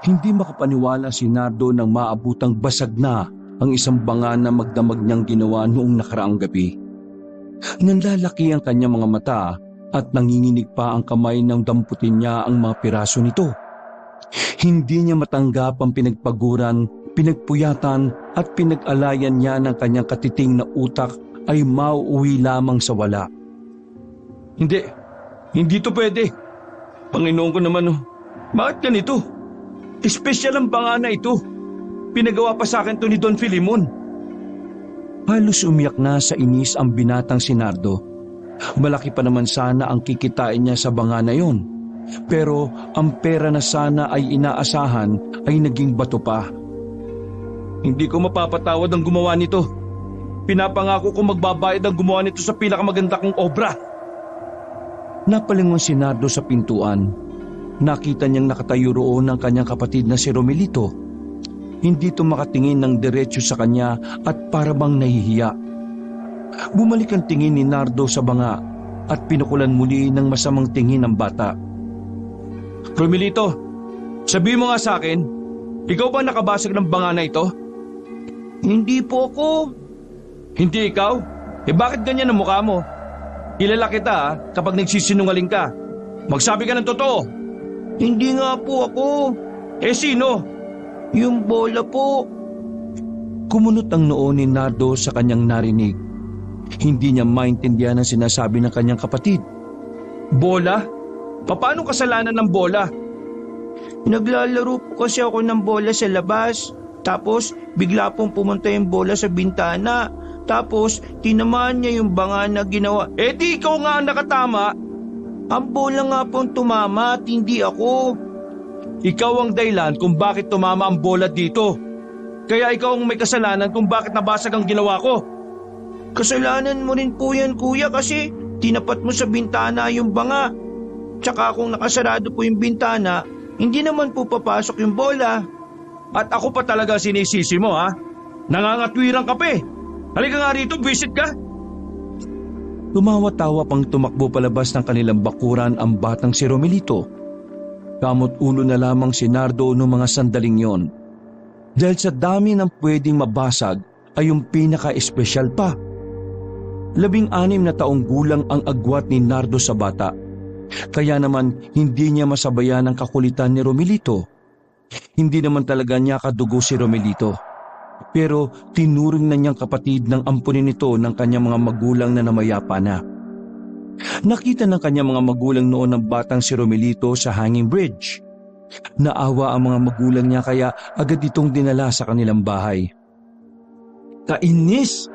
Hindi makapaniwala si Nardo nang maabutang basag na ang isang banga na magdamag niyang ginawa noong nakaraang gabi. Nanlalaki ang kanyang mga mata at nanginginig pa ang kamay nang damputin niya ang mga piraso nito. Hindi niya matanggap ang pinagpaguran, pinagpuyatan at pinag-alayan niya ng kanyang katiting na utak ay mauuwi lamang sa wala. Hindi to pwede. Panginoon ko naman, bakit ganito? Espesyal ang banga na ito. Pinagawa pa sa akin to ni Don Filimon. Halos umiyak na sa inis ang binatang si Nardo. Malaki pa naman sana ang kikitain niya sa banga na yon. Pero ang pera na sana ay inaasahan ay naging bato pa. Hindi ko mapapatawad ang gumawa nito. Pinapangako ko magbabayad ang gumawa nito sa pinakamaganda kong obra. Napalingon si Nardo sa pintuan. Nakita niyang nakatayo roon ang kanyang kapatid na si Romelito. Hindi ito makatingin ng diretso sa kanya at para bang nahihiya. Bumalik ang tingin ni Nardo sa banga at pinukulan muli ng masamang tingin ng bata. Romelito, sabi mo nga sa akin, ikaw ba nakabasag ng banga na ito? Hindi po ako. Hindi ikaw? Bakit ganyan ang mukha mo? Kilala kita kapag nagsisinungaling ka. Magsabi ka ng totoo. Hindi nga po ako. Sino? Yung bola po. Kumunot ang noo ni Nardo sa kanyang narinig. Hindi niya maintindihan ang sinasabi ng kanyang kapatid. Bola? Paano kasalanan ng bola? Naglalaro po kasi ako ng bola sa labas. Tapos bigla pong pumunta yung bola sa bintana. Tapos tinamaan niya yung banga na ginawa. Di ikaw nga ang nakatama. Ang bola nga pong tumama at hindi ako. Ikaw ang dahilan kung bakit tumama ang bola dito. Kaya ikaw ang may kasalanan kung bakit nabasag ang ginawa ko. Kasalanan mo rin po yan, kuya, kasi tinapat mo sa bintana yung banga. Tsaka kung nakasarado po yung bintana, hindi naman po papasok yung bola. At ako pa talaga sinisisi mo, ha? Nangangatwiran ka pa eh. Halika nga rito, visit ka. Tumawa-tawa pang tumakbo palabas ng kanilang bakuran ang batang si Romelito. Kamot ulo na lamang si Nardo noong mga sandaling yon. Dahil sa dami ng pwedeng mabasag ay yung pinaka-espesyal pa. 16 na taong gulang ang agwat ni Nardo sa bata. Kaya naman hindi niya masabayan ang kakulitan ni Romelito. Hindi naman talaga niya kadugo si Romelito. Pero tinuring na niyang kapatid ng ampunin nito ng kanyang mga magulang na namayapa na. Nakita ng kanyang mga magulang noon ang batang si Romelito sa hanging bridge. Naawa ang mga magulang niya kaya agad itong dinala sa kanilang bahay. Kainis!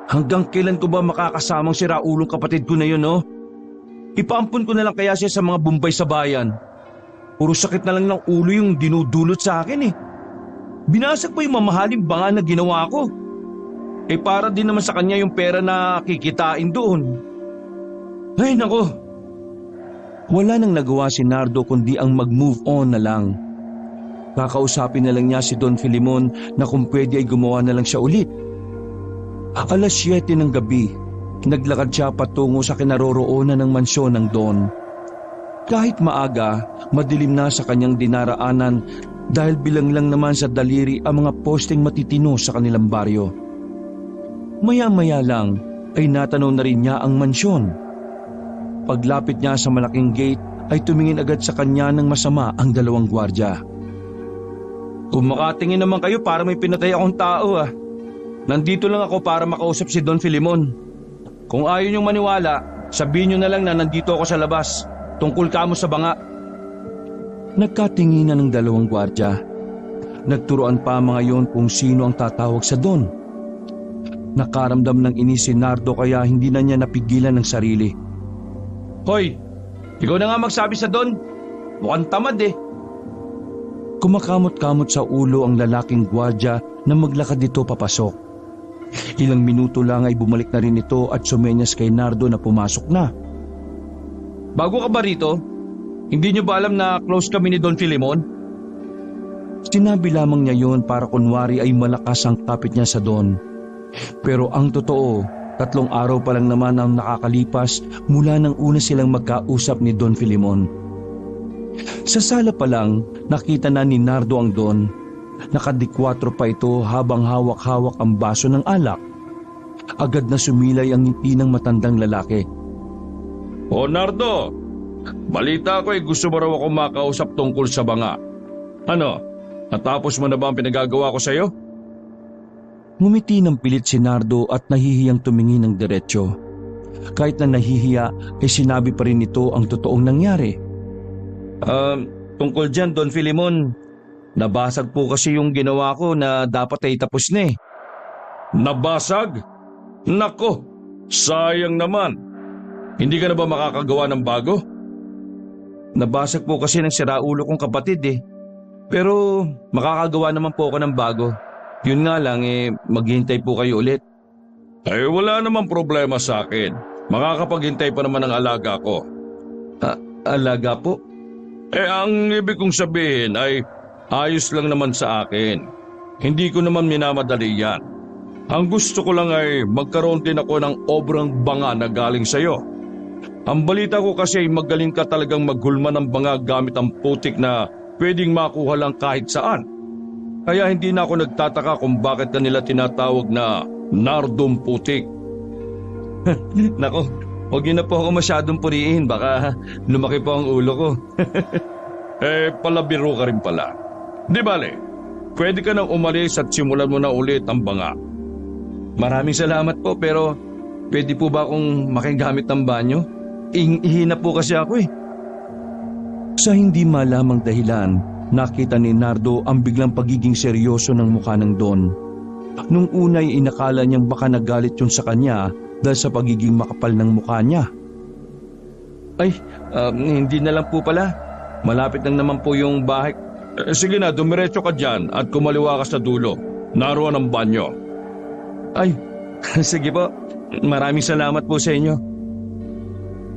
Hanggang kailan ko ba makakasamang si Raulong kapatid ko na yun, no? Ipaampun ko na lang kaya siya sa mga bumbay sa bayan. Puro sakit na lang ng ulo yung dinudulot sa akin eh. Binasag pa yung mamahaling banga na ginawa ko. Para din naman sa kanya yung pera na kikitain doon. Ay nako. Wala nang nagawa si Nardo kundi ang mag-move on na lang. Kakausapin na lang niya si Don Filimon na kung pwede ay gumawa na lang siya ulit. Alas 7 ng gabi, naglakad siya patungo sa kinaroroonan ng mansyon ng Don. Kahit maaga, madilim na sa kanyang dinaraanan dahil bilang lang naman sa daliri ang mga posting matitino sa kanilang baryo. Maya-maya lang ay natanaw na rin niya ang mansyon. Paglapit niya sa malaking gate ay tumingin agad sa kanya ng masama ang 2 gwardya. Kung makatingin naman kayo para may pinatay akong tao ah. Nandito lang ako para makausap si Don Filimon. Kung ayaw niyong maniwala, sabihin niyo na lang na nandito ako sa labas. Tungkol kamo sa banga. Nagkatinginan ng 2 gwardya. Nagturoan pa mga yon kung sino ang tatawag sa Don. Nakaramdam ng inis si Nardo kaya hindi na niya napigilan ng sarili. Hoy, ikaw na nga magsabi sa Don. Mukhang tamad eh. Kumakamot-kamot sa ulo ang lalaking gwardya na maglakad dito papasok. Ilang minuto lang ay bumalik na rin ito at sumenyas kay Nardo na pumasok na. Bago ka ba rito? Hindi niyo ba alam na close kami ni Don Filimon? Sinabi lamang niya yon para kunwari ay malakas ang kapit niya sa Don. Pero ang totoo, 3 araw pa lang naman ang nakakalipas mula nang una silang magkausap ni Don Filimon. Sa sala pa lang, nakita na ni Nardo ang Don. Nakadikwatro pa ito habang hawak-hawak ang baso ng alak. Agad na sumilay ang ngiti ng matandang lalaki. O Nardo, balita ko gusto mo raw ako makausap tungkol sa banga. Ano, natapos mo na ba ang pinagagawa ko sa'yo? Ngumiti ng pilit si Nardo at nahihiyang tumingin ng diretsyo. Kahit na nahihiya, ay sinabi pa rin ito ang totoong nangyari. Tungkol dyan, Don Filimon, nabasag po kasi yung ginawa ko na dapat ay tapos na eh. Nabasag? Nako, sayang naman. Hindi ka na ba makakagawa ng bago? Nabasag po kasi ng siraulo kong kapatid eh. Pero makakagawa naman po ako ng bago. Yun nga lang maghihintay po kayo ulit. Wala namang problema sa akin. Makakapaghintay pa naman ang alaga ko. Alaga po? Ang ibig kong sabihin ay ayos lang naman sa akin. Hindi ko naman minamadali yan. Ang gusto ko lang ay magkaroon din ako ng obrang banga na galing sa'yo. Ang balita ko kasi ay magaling ka talagang maghulma ng banga gamit ang putik na pwedeng makuha lang kahit saan. Kaya hindi na ako nagtataka kung bakit kanila tinatawag na Nardong Putik. Nako, huwag niyo na po ako masyadong puriin. Baka lumaki po ang ulo ko. Palabiro ka rin pala. Di bale, pwede ka nang umalis at simulan mo na ulit ang banga. Maraming salamat po pero pwede po ba akong makigamit ng banyo? Ihina po kasi ako eh. Sa hindi malamang dahilan, nakita ni Nardo ang biglang pagiging seryoso ng mukha ng Don. Nung unay inakala niyang baka nagalit yun sa kanya dahil sa pagiging makapal ng mukha niya. Hindi na lang po pala. Malapit lang naman po yung bahay. Sige na, dumiretso ka dyan at kumaliwa ka sa dulo. Naroon ang banyo. Sige po. Maraming salamat po sa inyo.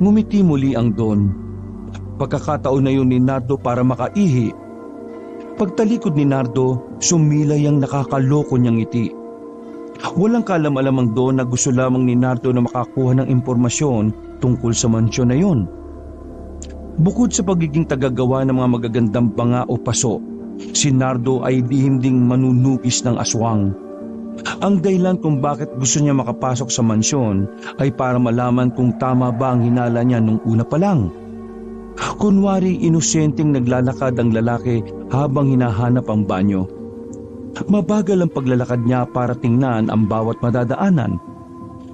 Ngumiti muli ang Don. Pagkakataon na yun ni Nardo para makaihi. Pagtalikod ni Nardo, sumilay ang nakakaloko niyang ngiti. Walang kalam-alam ang Don na gusto lamang ni Nardo na makakuha ng impormasyon tungkol sa mansyon na yon. Bukod sa pagiging tagagawa ng mga magagandang banga o paso, si Nardo ay lihim ding manunugis ng aswang. Ang dahilan kung bakit gusto niya makapasok sa mansyon ay para malaman kung tama ba ang hinala niya nung una pa lang. Kunwari inosenteng naglalakad ang lalaki habang hinahanap ang banyo. Mabagal ang paglalakad niya para tingnan ang bawat madadaanan.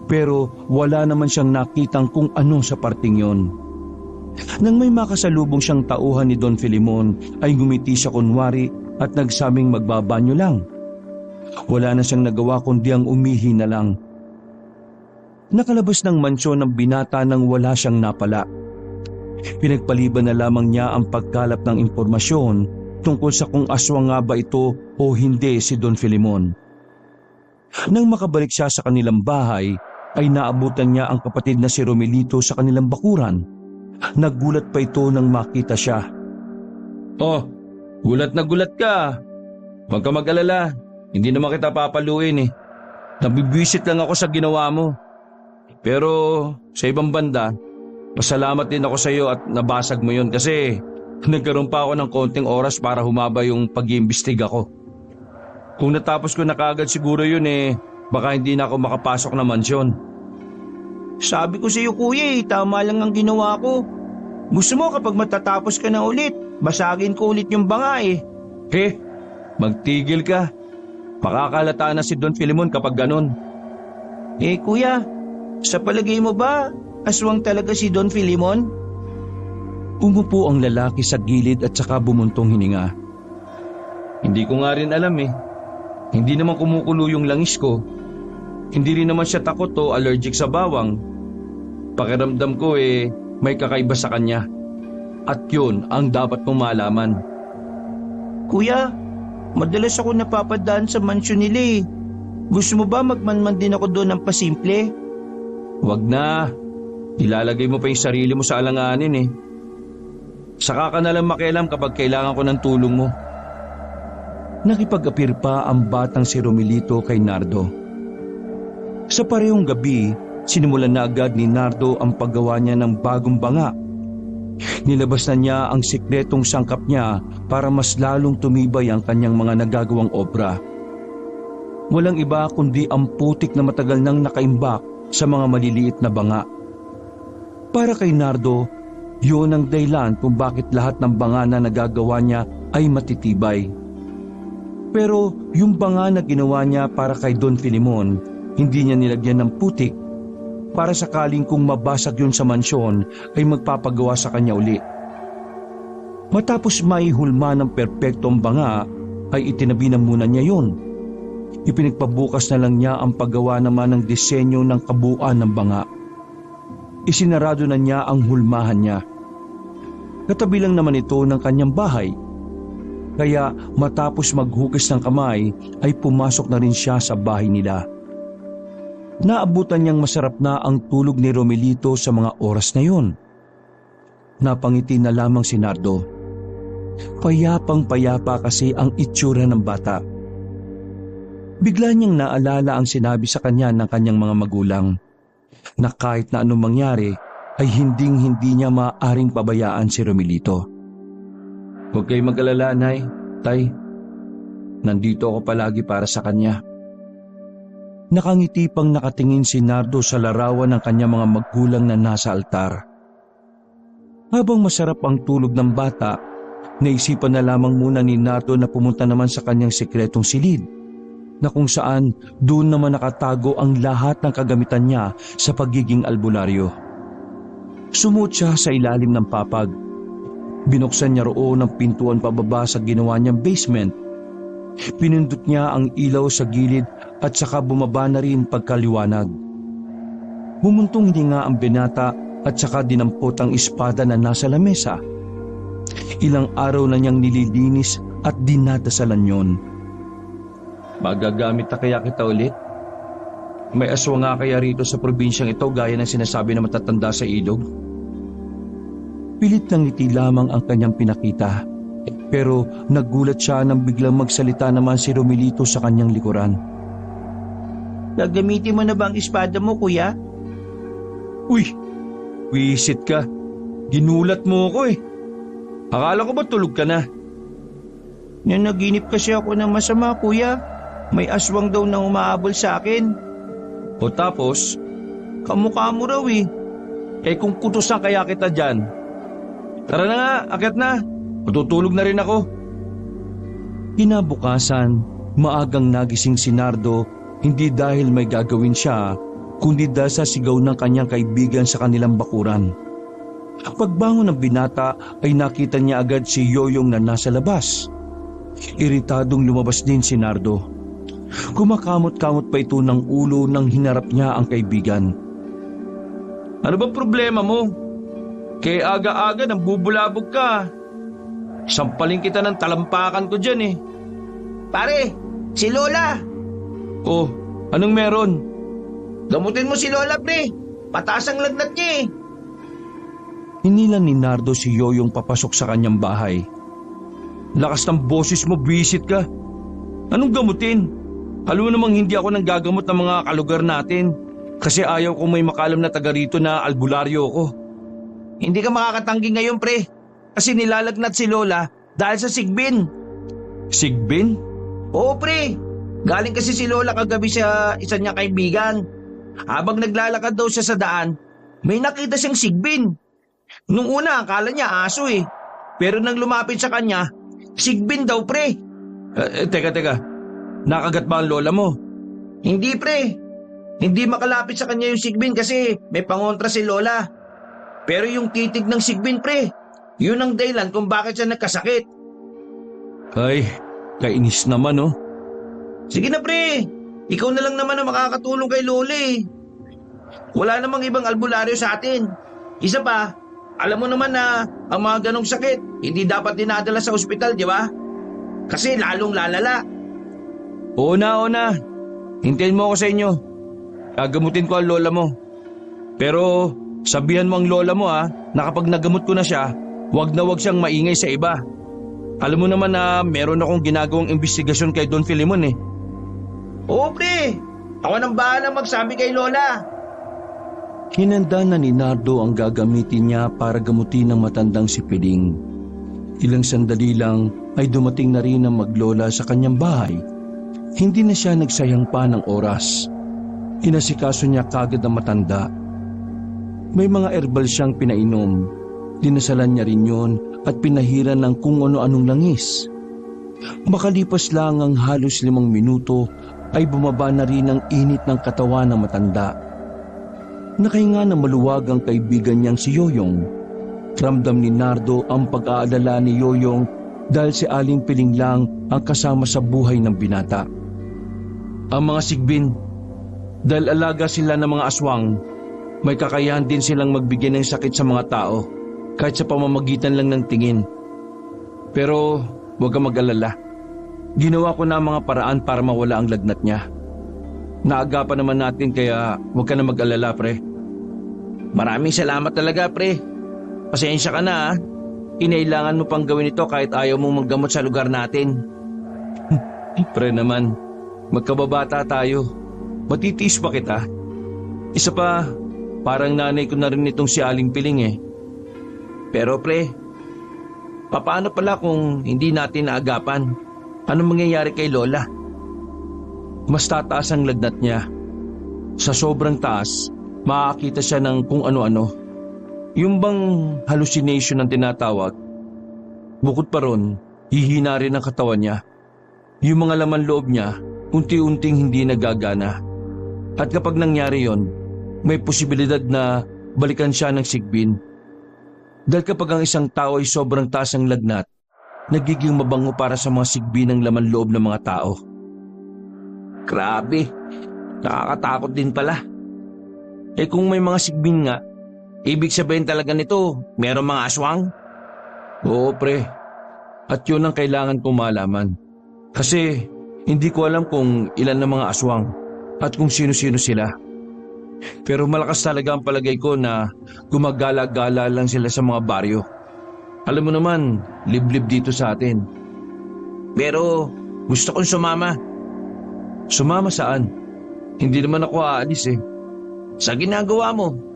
Pero wala naman siyang nakitang kung ano sa parting yon. Nang may makasalubong siyang tauhan ni Don Filimon ay ngumiti siya kunwari at nagsabing magbabanyo lang. Wala na siyang nagawa kundi ang umihi na lang. Nakalabas ng mansyon ng binata nang wala siyang napala. Pinagpaliban na lamang niya ang pagkalap ng impormasyon tungkol sa kung aswang nga ba ito o hindi si Don Filimon. Nang makabalik siya sa kanilang bahay, ay naabutan niya ang kapatid na si Romelito sa kanilang bakuran. Nagulat pa ito nang makita siya. Gulat na gulat ka. Huwag ka mag-alala. Hindi naman kita papaluin eh. Nabibwisit lang ako sa ginawa mo. Pero sa ibang banda, pasalamat din ako sa iyo at nabasag mo yun kasi nagkaroon pa ako ng konting oras para humaba yung pag-iimbestiga ko. Kung natapos ko na kaagad siguro yun baka hindi na ako makapasok na mansyon. Sabi ko sa iyo kuya tama lang ang ginawa ko. Gusto mo kapag matatapos ka na ulit, basagin ko ulit yung banga eh. Magtigil ka. Makakalata na si Don Filimon kapag ganun. Kuya, sa palagay mo ba, aswang talaga si Don Filimon? Umupo ang lalaki sa gilid at saka bumuntong hininga. Hindi ko nga rin alam eh. Hindi naman kumukulo yung langis ko. Hindi rin naman siya takot o allergic sa bawang. Pakiramdam ko may kakaiba sa kanya. At yun ang dapat mong malaman. Kuya, madalas ako napapadaan sa mansyon nila eh. Gusto mo ba magmanman din ako doon ng pasimple? Wag na. Ilalagay mo pa yung sarili mo sa alanganin eh. Saka ka nalang makialam kapag kailangan ko ng tulong mo. Nakipag-apir pa ang batang si Romelito kay Nardo. Sa parehong gabi, sinimulan na agad ni Nardo ang paggawa niya ng bagong banga. Nilabas na niya ang sikretong sangkap niya para mas lalong tumibay ang kanyang mga nagagawang obra. Walang iba kundi ang putik na matagal nang nakaimbak sa mga maliliit na banga. Para kay Nardo, yun ang dahilan kung bakit lahat ng banga na nagagawa niya ay matitibay. Pero yung banga na ginawa niya para kay Don Filemon, hindi niya nilagyan ng putik para sakaling kung mabasag yun sa mansyon ay magpapagawa sa kanya uli. Matapos maihulma ng perpektong banga ay itinabi na muna niya yun. Ipinagpabukas na lang niya ang paggawa naman ng disenyo ng kabuuan ng banga. Isinarado na niya ang hulmahan niya. Katabi lang naman ito ng kanyang bahay. Kaya matapos maghukis ng kamay ay pumasok na rin siya sa bahay nila. Naabutan niyang masarap na ang tulog ni Romelito sa mga oras na yun. Napangiti na lamang si Nardo. Payapang-payapa kasi ang itsura ng bata. Bigla niyang naalala ang sinabi sa kanya ng kanyang mga magulang na kahit na anong mangyari ay hinding-hindi niya maaaring pabayaan si Romelito. Huwag kayong mag-alala, Nay, Tay. Nandito ako palagi para sa kanya. Nakangiti pang nakatingin si Nardo sa larawan ng kanyang mga magulang na nasa altar. Habang masarap ang tulog ng bata, naisipan na lamang muna ni Nardo na pumunta naman sa kanyang sikretong silid, na kung saan doon naman nakatago ang lahat ng kagamitan niya sa pagiging albularyo. Sumuot siya sa ilalim ng papag. Binuksan niya roon ang pintuan pababa sa ginawa niyang basement. Pinindot niya ang ilaw sa gilid at saka bumaba na rin pagkaliwanag. Bumuntong hininga ang binata at saka dinampot ang espada na nasa lamesa. Ilang araw na niyang nililinis at dinadasalan yon. Magagamit na kaya kita ulit? May aswang nga kaya rito sa probinsyang ito gaya ng sinasabi na matatanda sa ilog? Pilit ng ngiti lamang ang kanyang pinakita. Pero nagulat siya nang biglang magsalita naman si Romelito sa kanyang likuran. Gagamitin mo na ba ang espada mo, kuya? Uy! Wisit ka! Ginulat mo ako eh! Akala ko ba tulog ka na? Nanaginip kasi ako ng masama, kuya. May aswang daw na umahabol sa akin. O tapos? Kamukha mo raw eh. Eh kung kutusan kaya kita dyan? Tara na nga, akyat na! Matutulog na rin ako. Kinabukasan, maagang nagising si Nardo hindi dahil may gagawin siya, kundi dahil sa sigaw ng kanyang kaibigan sa kanilang bakuran. Pagbangon ng binata ay nakita niya agad si Yoyong na nasa labas. Iritadong lumabas din si Nardo. Kumakamot-kamot pa ito ng ulo nang hinarap niya ang kaibigan. Ano ba problema mo? Kaya aga-aga nang bubulabog ka. Sampaling kita ng talampakan ko dyan eh. Pare, si Lola. Oh, anong meron? Gamutin mo si Lola, pre. Pataas ang lagnat niya eh. Hinilan ni Nardo si Yoyong papasok sa kanyang bahay. Lakas ng boses mo, bisit ka. Anong gamutin? Alam mo namang hindi ako nang gagamot ng mga kalugar natin kasi ayaw kong may makalam na taga rito na albularyo ko. Hindi ka makakatanggi ngayon, pre. Kasi nilalagnat si Lola dahil sa sigbin. Sigbin? Oo, pre. Galing kasi si Lola kagabi sa isa niyang kaibigan. Habang naglalakad daw siya sa daan, may nakita siyang sigbin. Nung una, akala niya aso eh. Pero nang lumapit sa kanya, sigbin daw, pre. Teka. Nakagat ba ang lola mo? Hindi, pre. Hindi makalapit sa kanya yung sigbin kasi may pangontra si Lola. Pero yung titig ng sigbin, pre, yun ang dahilan kung bakit siya nagkasakit. Ay, kainis naman oh. Sige na, pre. Ikaw na lang naman ang makakatulong kay Lola eh. Wala namang ibang albularyo sa atin. Isa pa, alam mo naman na ang mga ganong sakit hindi dapat dinadala sa ospital, di ba? Kasi lalong lalala. Oo na. Hintayin mo ako sa inyo. Gagamutin ko ang lola mo. Pero sabihan mo ang lola mo na kapag nagamot ko na siya, wag na wag siyang maingay sa iba. Alam mo naman na meron akong ginagawang investigasyon kay Don Filemon eh. Oo, pre. Ako nang bahala magsabi kay Lola. Hinanda na ni Nardo ang gagamitin niya para gamutin ang matandang si Piling. Ilang sandali lang ay dumating na rin ang maglola sa kanyang bahay. Hindi na siya nagsayang pa ng oras. Inasikaso niya kagad ang matanda. May mga herbal siyang pinainom. Dinasalan niya rin yun at pinahiran ng kung ano-anong langis. Makalipas lang ang halos 5 minuto ay bumaba na rin ang init ng katawan ng matanda. Nakahinga na maluwag ang kaibigan niyang si Yoyong. Ramdam ni Nardo ang pag-aalala ni Yoyong dahil si Aling Piling lang ang kasama sa buhay ng binata. Ang mga sigbin, dahil alaga sila ng mga aswang, may kakayahan din silang magbigay ng sakit sa mga tao kahit sa pamamagitan lang ng tingin. Pero huwag kang mag-alala. Ginawa ko na ang mga paraan para mawala ang lagnat niya. Naagapan naman natin kaya huwag ka na mag-alala, pre. Maraming salamat talaga, pre. Pasensya ka na, ha. Inailangan mo pang gawin ito kahit ayaw mong maggamot sa lugar natin. Pre naman, magkababata tayo. Matitiis pa kita. Isa pa, parang nanay ko na rin itong si Aling Piling eh. Pero pre, paano pala kung hindi natin naagapan? Anong mangyayari kay Lola? Mas tataas ang lagnat niya. Sa sobrang taas, makakita siya ng kung ano-ano. Yung bang hallucination ang tinatawag. Bukod pa ron, hihina rin ang katawan niya. Yung mga laman loob niya, unti-unting hindi nagagana. At kapag nangyari yon, may posibilidad na balikan siya ng sigbin. Dahil kapag ang isang tao ay sobrang taas ang lagnat, nagiging mabango para sa mga sigbin ng laman loob ng mga tao. Grabe, nakakatakot din pala. Kung may mga sigbin nga, Ibig sabihin talaga nito, merong mga aswang? oo pre, at yun ang kailangan kong malaman. Kasi hindi ko alam kung ilan na mga aswang at kung sino-sino sila. Pero malakas talaga ang palagay ko na gumagala-gala lang sila sa mga baryo. Alam mo naman, liblib dito sa atin. Pero gusto kong sumama. Sumama saan? Hindi naman ako aalis eh. Sa ginagawa mo.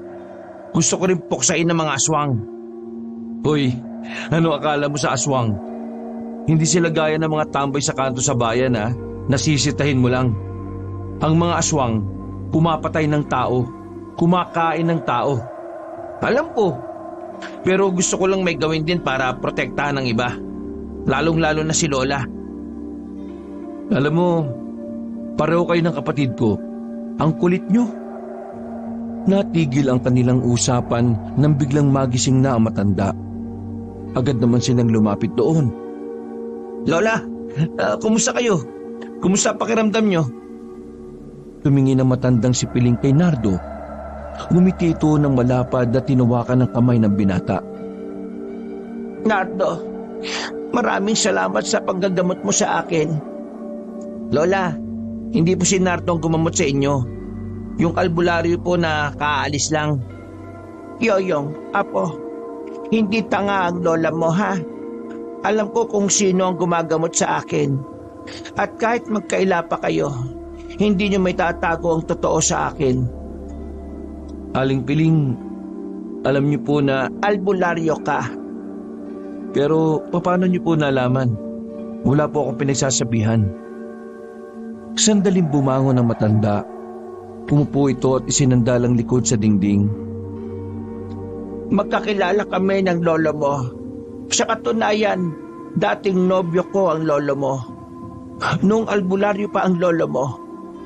Gusto ko rin puksain ng mga aswang. Hoy, ano akala mo sa aswang? Hindi sila gaya ng mga tambay sa kanto sa bayan ha, nasisitahin mo lang. Ang mga aswang, pumapatay ng tao, kumakain ng tao. Alam ko, pero gusto ko lang may gawin din para protektahan ng iba. Lalong-lalo na si Lola. Alam mo, pareho kayo ng kapatid ko. Ang kulit nyo. Natigil ang kanilang usapan nang biglang magising na ang matanda. Agad naman silang lumapit doon. Lola, kumusta kayo? Kumusta pakiramdam nyo? Tumingin ang matandang si Piling kay Nardo. Ngumiti ito ng malapad at tinawakan ng kamay ng binata. Nardo, maraming salamat sa paggagamot mo sa akin. Lola, hindi po si Nardo ang gumamot sa inyo. Yung albularyo po na kaalis lang. Yoyong, apo, hindi tanga ang lola mo ha. Alam ko kung sino ang gumagamot sa akin. At kahit magkaila pa kayo, hindi niyo may tatago ang totoo sa akin. Aling Piling, alam niyo po na albularyo ka. Pero paano niyo po nalaman? Wala po akong pinagsasabihan. Sandaling bumangon ang matanda. Pumupo ito at isinandalang likod sa dingding. Magkakilala kami ng lolo mo. Sa katunayan, dating nobyo ko ang lolo mo. Nung albularyo pa ang lolo mo,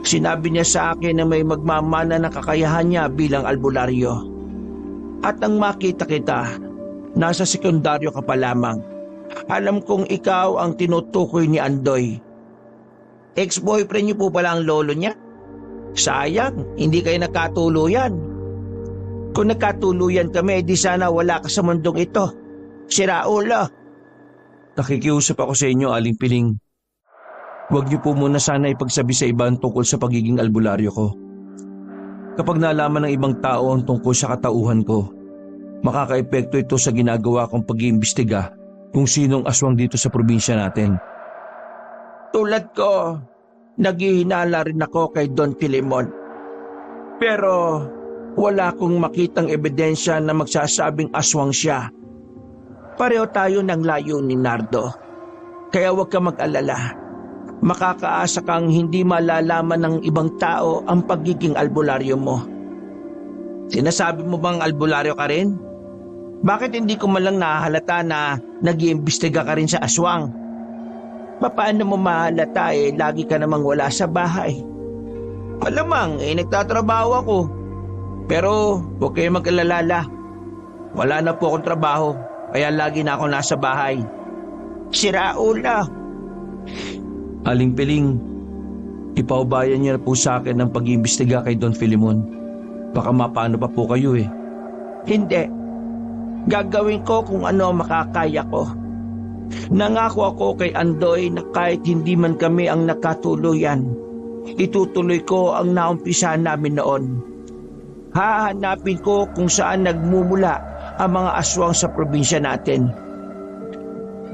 sinabi niya sa akin na may magmamana ng kakayahan niya bilang albularyo. At nang makita kita, nasa sekundaryo ka pa lamang. Alam kong ikaw ang tinutukoy ni Andoy. Ex-boyfriend niyo po pala ang lolo niya? Sayang, hindi kayo nagkatuluyan. Kung nagkatuluyan kami, di sana wala ka sa mundong ito. Sira ulo. Nakikiusap ako sa inyo, Aling Piling. Huwag niyo po muna sana ipagsabi sa iba ang tungkol sa pagiging albularyo ko. Kapag nalaman ng ibang tao ang tungkol sa katauhan ko, makakaepekto ito sa ginagawa kong pag-iimbestiga kung sinong aswang dito sa probinsya natin. Tulad ko, naghihinala rin ako kay Don Filemon. Pero Wala akong makitang ebidensya na magsasabing aswang siya. Pareho tayo ng layo ni Nardo. Kaya huwag ka mag-alala. Makakaasa kang hindi malalaman ng ibang tao ang pagiging albularyo mo. Sinasabi mo bang albularyo ka rin? Bakit hindi ko malang nahahalata na nag-iimbestiga ka rin sa aswang? Paano mo mahalata lagi ka namang wala sa bahay? Malamang nagtatrabaho ako. Pero huwag kayo mag-alala. Wala na po akong trabaho, kaya lagi na ako nasa bahay. Siraula. Aling Piling, ipaubayan niya na po sa akin ang pag-iimbestiga kay Don Filimon. Baka mapano pa po kayo eh. Hindi. Gagawin ko kung ano ang makakaya ko. Nangako ako kay Andoy na kahit hindi man kami ang nakatuluyan, itutuloy ko ang naumpisahan namin noon. Hahanapin ko kung saan nagmumula ang mga aswang sa probinsya natin.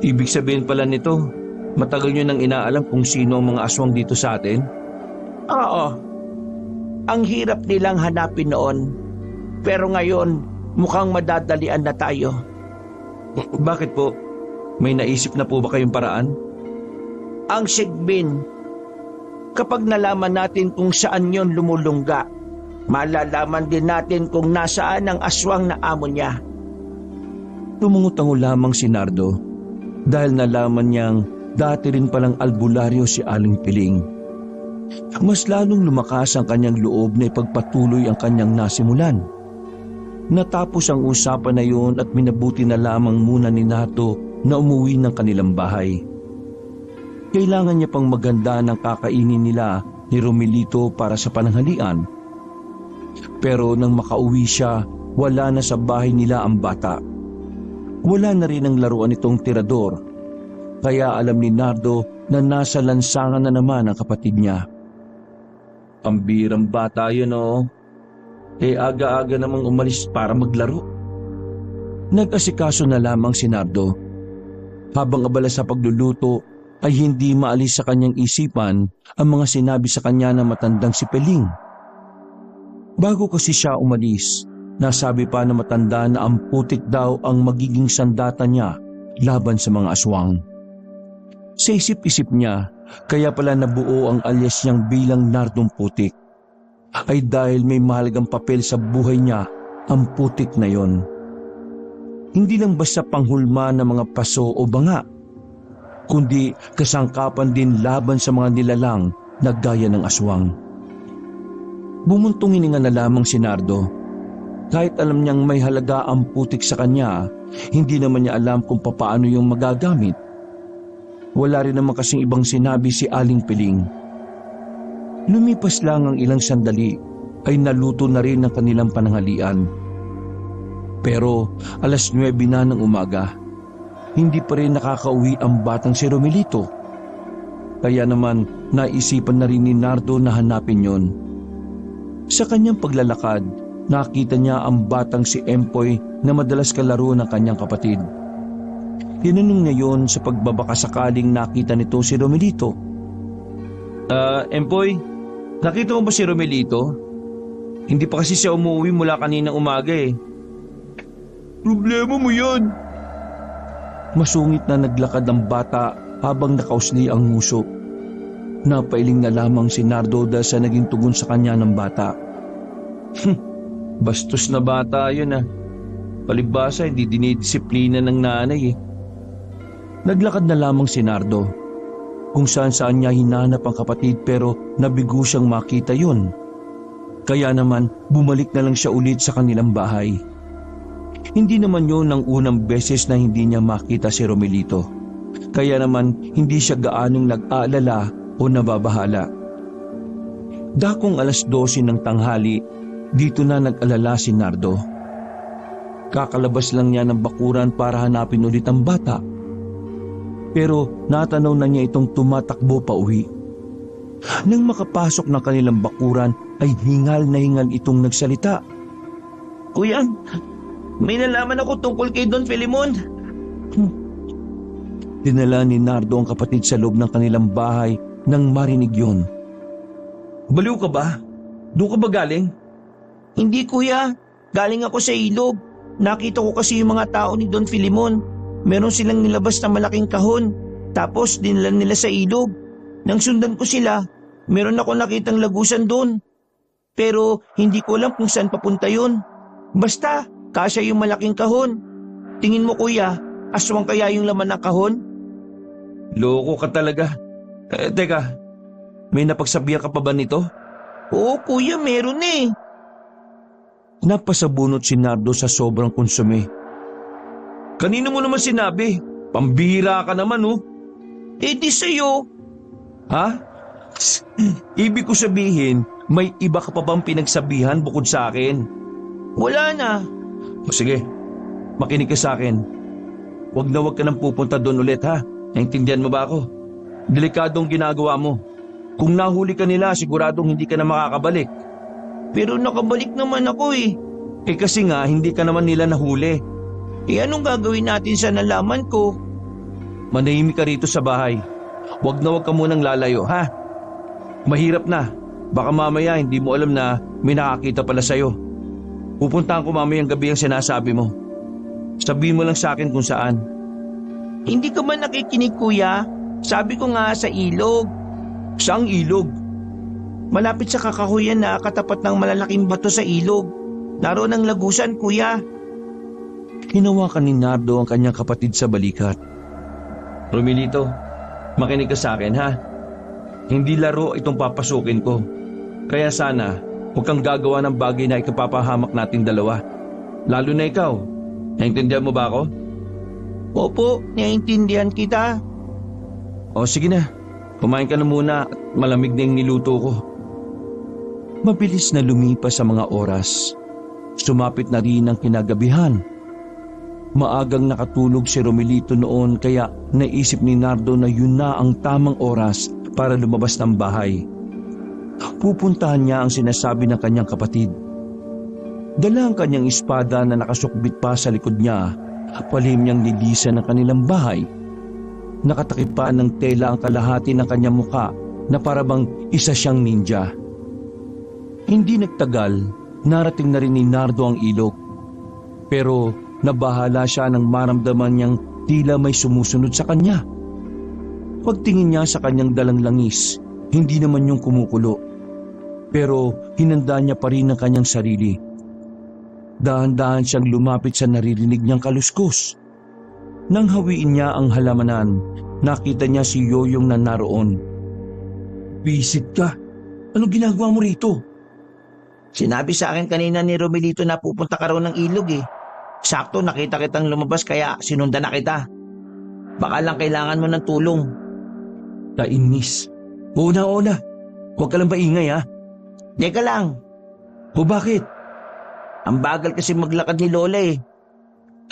Ibig sabihin pala nito, matagal nyo nang inaalam kung sino ang mga aswang dito sa atin? Oo. Ang hirap nilang hanapin noon. Pero ngayon, mukhang madadalian na tayo. Bakit po? May naisip na po ba kayong paraan? Ang Sigbin, kapag nalaman natin kung saan yon lumulungga, malalaman din natin kung nasaan ang aswang na amo niya. Tumungutango lamang si Nardo dahil nalaman niyang dati rin palang albularyo si Aling Piling. Mas lalong lumakas ang kanyang loob na ipagpatuloy ang kanyang nasimulan. Natapos ang usapan na yun at minabuti na lamang muna ni Nardo na umuwi ng kanilang bahay. Kailangan niya pang maganda ng kakainin nila ni Romelito para sa pananghalian. Pero nang makauwi siya, wala na sa bahay nila ang bata. Wala na rin ang laruan nitong tirador. Kaya alam ni Nardo na nasa lansangan na naman ang kapatid niya. Pambirang bata yun oh. Aga-aga namang umalis para maglaro. Nag-asikaso na lamang si Nardo. Habang abala sa pagluluto ay hindi maalis sa kanyang isipan ang mga sinabi sa kanya ng matandang si Piling. Bago kasi siya umalis, nasabi pa ng matanda na ang putik daw ang magiging sandata niya laban sa mga aswang. Sa isip-isip niya, kaya pala nabuo ang alias niyang bilang Nardong Putik, ay dahil may mahalagang papel sa buhay niya ang putik na yon. Hindi lang basta panghulma ng mga paso o banga, kundi kasangkapan din laban sa mga nilalang na gaya ng aswang. Bumuntong hininga na lamang si Nardo. Kahit alam niyang may halaga ang putik sa kanya, hindi naman niya alam kung papaano yung magagamit. Wala rin naman kasing ibang sinabi si Aling Piling. Lumipas lang ang ilang sandali ay naluto na rin ang kanilang pananghalian. Pero 9:00 na ng umaga, hindi pa rin nakakauwi ang batang si Romelito. Kaya naman naisipan na rin ni Nardo na hanapin yon. Sa kanyang paglalakad, nakita niya ang batang si Empoy na madalas kalaro ng kanyang kapatid. Tinanong niya yon sa pagbabakasakaling nakita nito si Romelito. Empoy, nakita mo ba si Romelito? Hindi pa kasi siya umuwi mula kaninang umaga eh. Problema mo yan. Masungit na naglakad ang bata habang nakausli ang nguso. Napailing na lamang si Nardo dahil sa naging tugon sa kanya ng bata. Bastos na bata yun ah. Palibhasa hindi dinidisiplina ng nanay eh. Naglakad na lamang si Nardo. Kung saan niya hinanap ang kapatid pero nabigo siyang makita yun. Kaya naman bumalik na lang siya ulit sa kanilang bahay. Hindi naman yun ang unang beses na hindi niya makita si Romelito. Kaya naman hindi siya gaanong nag-aalala o nababahala. Dakong 12:00 ng tanghali, dito na nag-alala si Nardo. Kakalabas lang niya ng bakuran para hanapin ulit ang bata. Pero natanaw na niya itong tumatakbo pa uwi. Nang makapasok ng kanilang bakuran ay hingal na hingal itong nagsalita. Kuya, may nalaman ako tungkol kay Don Filimon. Dinala ni Nardo ang kapatid sa loob ng kanilang bahay nang marinig yun. Baliw ka ba? Doon ka ba galing? Hindi kuya, galing ako sa ilog. Nakita ko kasi yung mga tao ni Don Filimon. Meron silang nilabas na malaking kahon. Tapos dinala nila sa ilog. Nang sundan ko sila, meron ako nakitang lagusan doon. Pero hindi ko alam kung saan papunta yun. Basta, kasya yung malaking kahon. Tingin mo kuya, aswang kaya yung laman ng kahon? Loko ka talaga. Teka, may napagsabihan ka pa ba nito? Oo kuya, meron eh. Napasabunot si Nardo sa sobrang konsume. Kanino mo naman sinabi? Pambihira ka naman oh. Eh di sa'yo. Ha? Ibig ko sabihin, may iba ka pa bang pinagsabihan bukod sa akin? Wala na. O sige, makinig ka sa akin. Huwag na huwag ka nang pupunta doon ulit ha. Naintindihan mo ba ako? Delikadong ginagawa mo. Kung nahuli ka nila, siguradong hindi ka na makakabalik. Pero nakabalik naman ako eh. Eh kasi nga, hindi ka naman nila nahuli. Eh anong gagawin natin sa nalaman ko? Manahimik ka rito sa bahay. Huwag na huwag ka munang lalayo, ha? Mahirap na. Baka mamaya hindi mo alam na may nakakita pala sa'yo. Pupuntahan ko mamayang gabi ang sinasabi mo. Sabihin mo lang sa akin kung saan. Hindi ka ba nakikinig kuya? Sabi ko nga sa ilog. Saang ilog? Malapit sa kakahuyan na katapat ng malalaking bato sa ilog. Naroon ang lagusan kuya. Hinawakan ni Nardo ang kanyang kapatid sa balikat. Romilito, makinig ka sa akin ha. Hindi laro itong papasukin ko. Kaya sana, huwag kang gagawa ng bagay na ikapapahamak natin dalawa. Lalo na ikaw. Naintindihan mo ba ako? Opo, naiintindihan kita. O sige na, kumain ka na muna at malamig na yung niluto ko. Mabilis na lumipas sa mga oras. Sumapit na rin ang kinagabihan. Maagang nakatulog si Romelito noon kaya naisip ni Nardo na yun na ang tamang oras para lumabas ng bahay. Pupuntahan niya ang sinasabi ng kanyang kapatid. Dala ang kanyang espada na nakasukbit pa sa likod niya. Palihim niyang nilisan ang kanilang bahay. Nakatakip pa ng tela ang kalahati ng kanyang muka na parabang isa siyang ninja. Hindi nagtagal, narating na rin ni Nardo ang ilog. Pero nabahala siya nang maramdaman niyang tila may sumusunod sa kanya. Pagtingin niya sa kanyang dalang langis, hindi naman yung kumukulo. Pero hinanda niya pa rin ang kanyang sarili. Dahan-dahan siyang lumapit sa naririnig niyang kaluskos. Nang hawiin niya ang halamanan, nakita niya si Yoyong na naroon. Bisit ka! Anong ginagawa mo rito? Sinabi sa akin kanina ni Romelito na pupunta ka raw ng ilog eh. Sakto nakita kitang lumabas kaya sinundan na kita. Baka lang kailangan mo ng tulong. Kainis. Una. Huwag ka lang maingay ha. Teka lang, O bakit? ang bagal kasi maglakad ni Lola eh.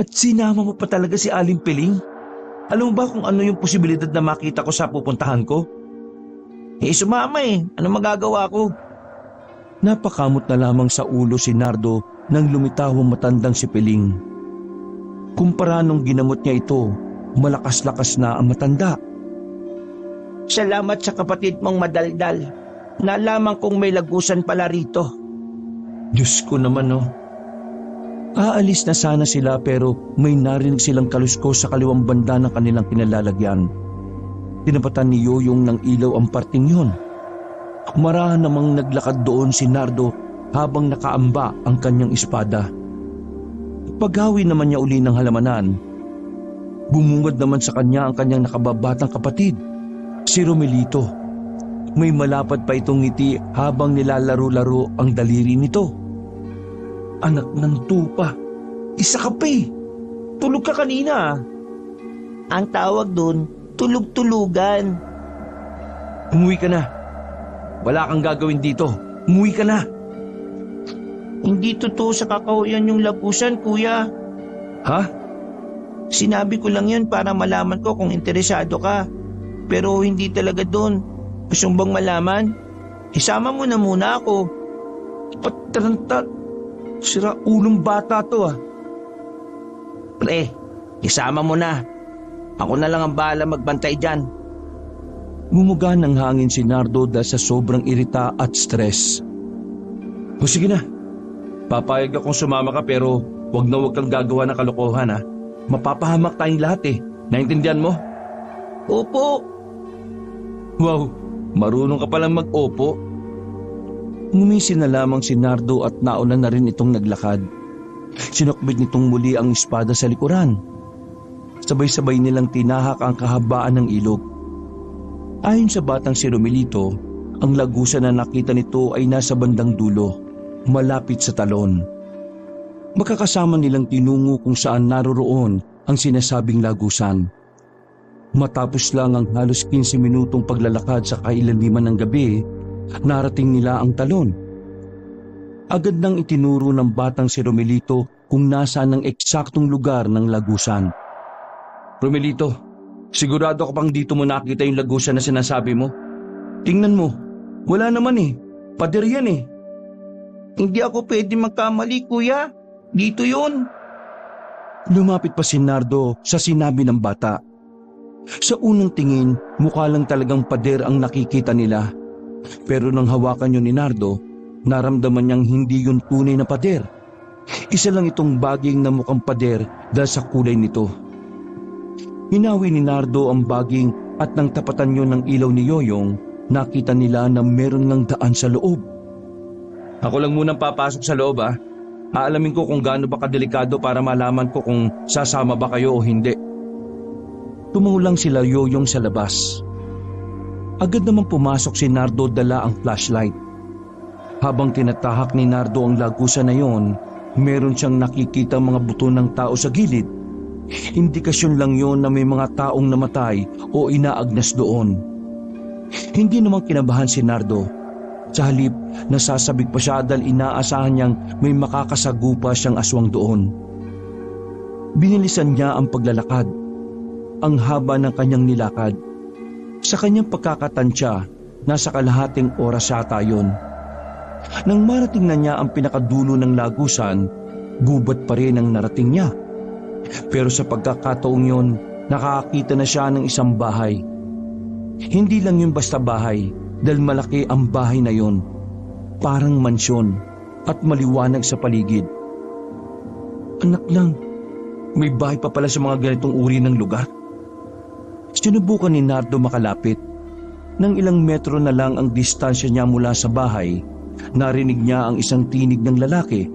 At sinama mo pa talaga si Aling Piling? Alam mo ba kung ano yung posibilidad na makita ko sa pupuntahan ko? Eh sumama eh, ano magagawa ko? Napakamot na lamang sa ulo si Nardo nang lumitaw ang matandang si Piling. Kumpara nung ginamot niya ito, malakas-lakas na ang matanda. Salamat sa kapatid mong madaldal. Nalaman kong may lagusan pala rito. Diyos ko naman oh. Aalis na sana sila pero may narinig silang kaluskos sa kaliwang banda ng kanilang kinalalagyan. Tinapatan ni Yoyong ng ilaw ang parting yun. Marahan namang naglakad doon si Nardo habang nakaamba ang kanyang espada. Paghawi naman niya uli ng halamanan, bumungad naman sa kanya ang kanyang nakababatang kapatid, si Romelito. May malapad pa itong ngiti habang nilalaro-laro ang daliri nito. Anak ng tupa, isa ka pa eh. Tulog ka kanina. Ang tawag dun, tulog-tulugan. Umuwi ka na. Wala kang gagawin dito. Umuwi ka na. Hindi totoo sa kakahuyan yung lagusan, kuya. Ha? Sinabi ko lang yun para malaman ko kung interesado ka. Pero hindi talaga doon. Gusto mo bang malaman? Isama mo na muna ako. Pataranta. Sira ulong bata to ah. Pre, isama mo na. Ako na lang ang bahala magbantay dyan. Gumuga ng hangin si Nardo dahil sa sobrang irita at stress. O sige na. Papayag akong sumama ka pero wag kang gagawa ng kalokohan ha. Mapapahamak tayong lahat eh. Naintindihan mo? Opo. Wow, marunong ka palang mag-opo. Ngumisi na lamang si Nardo at nauna na rin itong naglakad. Sinukbit nitong muli ang espada sa likuran. Sabay-sabay nilang tinahak ang kahabaan ng ilog. Ayon sa batang si Romelito, ang lagusan na nakita nito ay nasa bandang dulo, malapit sa talon. Makakasama nilang tinungo kung saan naroroon ang sinasabing lagusan. Matapos lang ang halos 15 minutong paglalakad sa kailaliman ng gabi, narating nila ang talon. Agad nang itinuro ng batang si Romelito kung nasaan ang eksaktong lugar ng lagusan. Romelito, sigurado ka bang dito mo nakita yung lagusan na sinasabi mo? Tingnan mo, wala naman eh. Pader yan eh. Hindi ako pwede magkamali, kuya. Dito yun. Lumapit pa si Nardo sa sinabi ng bata. Sa unang tingin, mukha lang talagang pader ang nakikita nila. Pero nang hawakan yun ni Nardo, naramdaman niyang hindi yun tunay na pader. Isa lang itong baging na mukhang pader dahil sa kulay nito. Hinawi ni Nardo ang baging at nang tapatan yun ng ilaw ni Yoyong, nakita nila na meron ng daan sa loob. Ako lang munang papasok sa loob ha. Aalamin ko kung gaano ba kadelikado para malaman ko kung sasama ba kayo o hindi. Tumango lang sila Yoyong sa labas. Agad naman pumasok si Nardo dala ang flashlight. Habang tinatahak ni Nardo ang lagusan na yon, meron siyang nakikita mga buto ng tao sa gilid. Indikasyon lang yon na may mga taong namatay o inaagnas doon. Hindi naman kinabahan si Nardo. Sa halip, nasasabik pa siya dahil inaasahan niyang may makakasagupa siyang aswang doon. Binilisan niya ang paglalakad. Ang haba ng kanyang nilakad. Sa kanyang pagkakatansya, nasa kalahating oras yata yun. Nang marating na niya ang pinakadulo ng lagusan, gubat pa rin ang narating niya. Pero sa pagkakataong yun, nakakita na siya ng isang bahay. Hindi lang yung basta bahay, dahil malaki ang bahay na yun. Parang mansyon at maliwanag sa paligid. Anak lang, may bahay pa pala sa mga ganitong uri ng lugar. Sinubukan ni Nardo makalapit. Nang ilang metro na lang ang distansya niya mula sa bahay, narinig niya ang isang tinig ng lalaki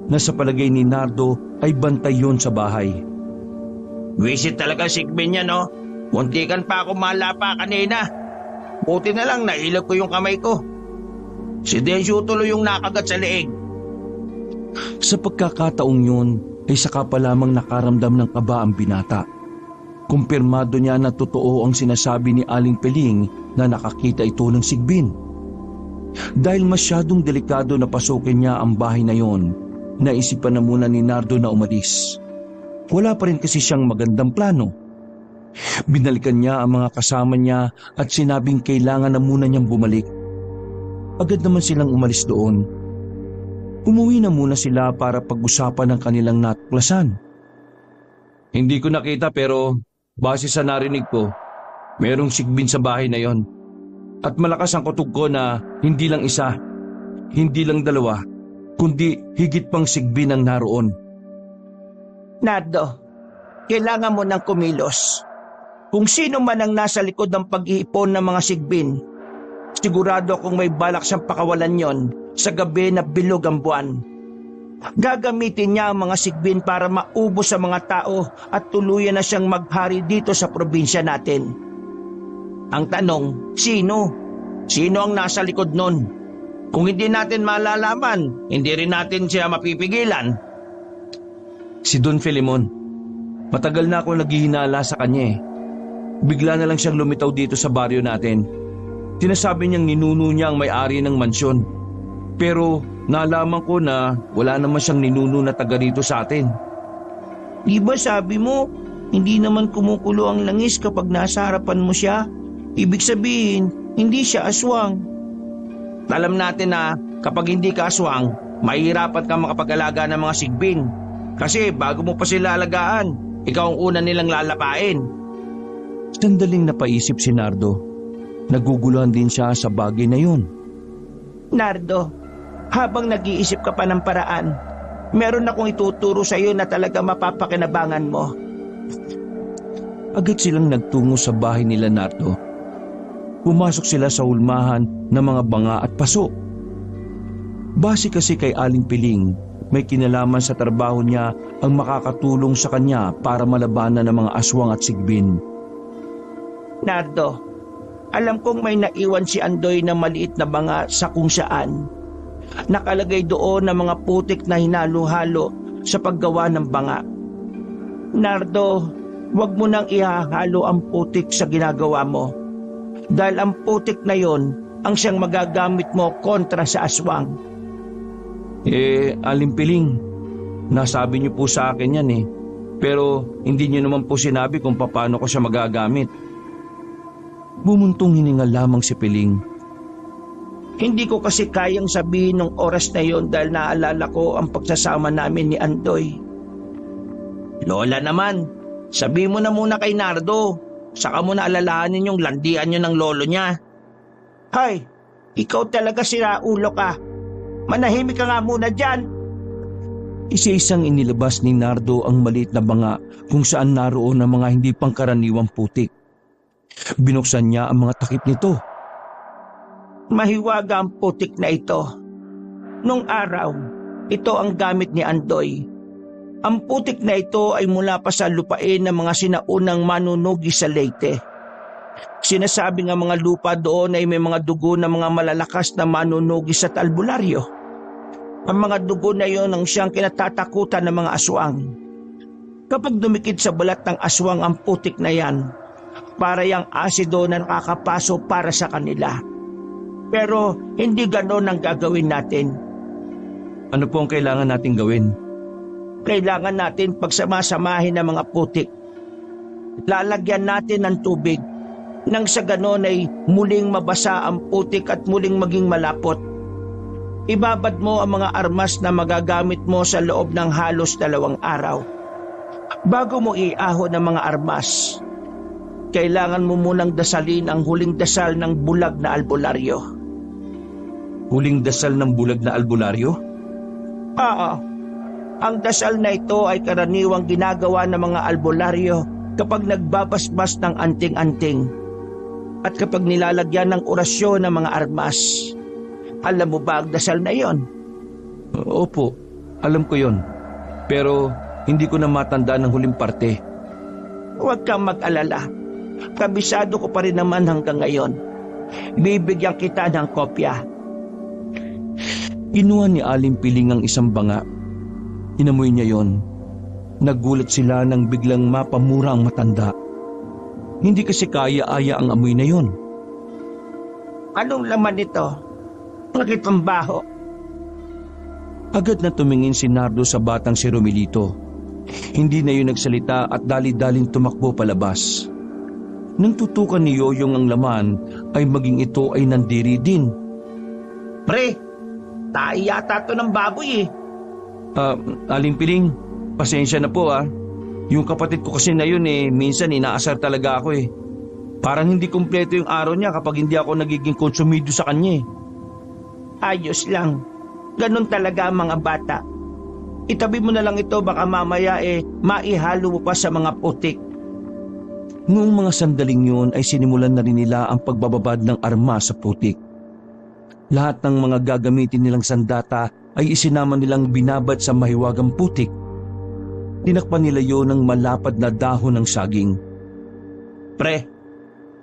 na sa palagay ni Nardo ay bantay yon sa bahay. Visit talaga Sigbin niya, no? Muntikan pa ako malapa kanina. Buti na lang nailog ko yung kamay ko. Si Densyo tuloy yung nakagat sa leeg. Sa pagkakataong yun ay saka pa lamang nakaramdam ng kaba ang binata. Kumpirmado niya na totoo ang sinasabi ni Aling Peling na nakakita ito ng Sigbin. Dahil masyadong delikado na pasukin niya ang bahay na yon, naisipan na muna ni Nardo na umalis. Wala pa rin kasi siyang magandang plano. Binalikan niya ang mga kasama niya at sinabing kailangan na muna niyang bumalik. Agad naman silang umalis doon. Umuwi na muna sila para pag-usapan ang kanilang natuklasan. Hindi ko nakita pero base sa narinig ko, merong Sigbin sa bahay na yon. At malakas ang kutob ko na hindi lang isa, hindi lang dalawa, kundi higit pang Sigbin ang naroon. Nardo, kailangan mo ng kumilos. Kung sino man ang nasa likod ng pag-iipon ng mga Sigbin, sigurado akong may balak siyang pakawalan yon sa gabi na bilog ang buwan. Gagamitin niya ang mga Sigbin para maubos sa mga tao at tuluyan na siyang maghari dito sa probinsya natin. Ang tanong, sino? Sino ang nasa likod nun? Kung hindi natin malalaman, hindi rin natin siya mapipigilan. Si Don Filemon. Matagal na ako naghihinala sa kanya eh. Bigla na lang siyang lumitaw dito sa baryo natin. Sinasabi niyang ninuno niya ang may-ari ng mansyon. Pero nalaman ko na wala naman siyang ninuno na taga rito sa atin. Di ba sabi mo, hindi naman kumukulo ang langis kapag nasa harapan mo siya? Ibig sabihin, hindi siya aswang. Alam natin na kapag hindi ka aswang, mahihirapan ka makapag-alaga ng mga Sigbin. Kasi bago mo pa sila alagaan, ikaw ang una nilang lalapain. Sandaling napaisip si Nardo. Naguguluhan din siya sa bagay na yun. Nardo, Habang nag-iisip ka pa ng paraan, meron akong ituturo sa iyo na talaga mapapakinabangan mo. Agad silang nagtungo sa bahay nila Nardo. Pumasok sila sa hulmahan ng mga banga at paso. Base kasi kay Aling Piling, may kinalaman sa trabaho niya ang makakatulong sa kanya para malabanan ng mga aswang at sigbin. Nardo, alam kong may naiwan si Andoy na maliit na banga sa kung saan. Nakalagay doon ng mga putik na hinalo-halo sa paggawa ng banga. Nardo, huwag mo nang ihahalo ang putik sa ginagawa mo. Dahil ang putik na yon ang siyang magagamit mo kontra sa aswang. Aling Piling, nasabi niyo po sa akin yan Pero hindi niyo naman po sinabi kung paano ko siya magagamit. Bumuntong hininga lamang si Piling. Hindi ko kasi kayang sabihin ng oras na yon dahil naalala ko ang pagsasama namin ni Andoy. Lola naman, sabi mo na muna kay Nardo. Saka mo na alalahanin yung landian nyo ng lolo niya. Hay, ikaw talaga sira ulo ka. Manahimik ka nga muna dyan. Isa-isang inilabas ni Nardo ang maliit na banga kung saan naroon ang mga hindi pangkaraniwang putik. Binuksan niya ang mga takip nito. Mahiwaga ang putik na ito. Nung araw, ito ang gamit ni Andoy. Ang putik na ito ay mula pa sa lupain ng mga sinaunang manunugi sa Leyte. Sinasabi nga mga lupa doon ay may mga dugo ng mga malalakas na manunugi sa albularyo. Ang mga dugo na iyon ang siyang kinatatakutan ng mga aswang. Kapag dumikit sa balat ng aswang ang putik na yan, para yang asido na nakakapaso para sa kanila. Pero hindi ganon ang gagawin natin. Ano po ang kailangan nating gawin? Kailangan natin pagsamasamahin ng mga putik. Lalagyan natin ng tubig nang sa ganon ay muling mabasa ang putik at muling maging malapot. Ibabad mo ang mga armas na magagamit mo sa loob ng halos 2 araw. Bago mo iahon ang mga armas, kailangan mo munang dasalin ang huling dasal ng bulag na albularyo. Huling dasal ng bulag na albularyo? Oo. Ang dasal na ito ay karaniwang ginagawa ng mga albularyo kapag nagbabasbas ng anting-anting at kapag nilalagyan ng orasyon ng mga armas. Alam mo ba ang dasal na iyon? Opo, alam ko yon. Pero hindi ko na matandaan ang huling parte. Huwag kang mag-alala. Kabisado ko pa rin naman hanggang ngayon. Bibigyan kita ng kopya. Kinuha ni Aling Piling ang isang banga. Inamoy niya yon. Nagulat sila nang biglang mapamura ang matanda. Hindi kasi kaya-aya ang amoy na yon. Anong laman nito? Bakit ang baho? Agad na tumingin si Nardo sa batang si Romelito. Hindi na yun nagsalita at dali-daling tumakbo palabas. Nang tutukan ni Yoyong ang laman, ay maging ito ay nandiri din. Pre, tayo yata to ng baboy Aling Piling, pasensya na po Yung kapatid ko kasi na yun minsan inaasar talaga ako Parang hindi kumpleto yung araw niya kapag hindi ako nagiging konsumido sa kanya Ayos lang. Ganon talaga ang mga bata. Itabi mo na lang ito baka mamaya maihalo mo pa sa mga putik. Noong mga sandaling yun ay sinimulan na rin nila ang pagbababad ng arma sa putik. Lahat ng mga gagamitin nilang sandata ay isinama nilang binabad sa mahiwagang putik. Tinakpan nila yon ng malapad na dahon ng saging. Pre,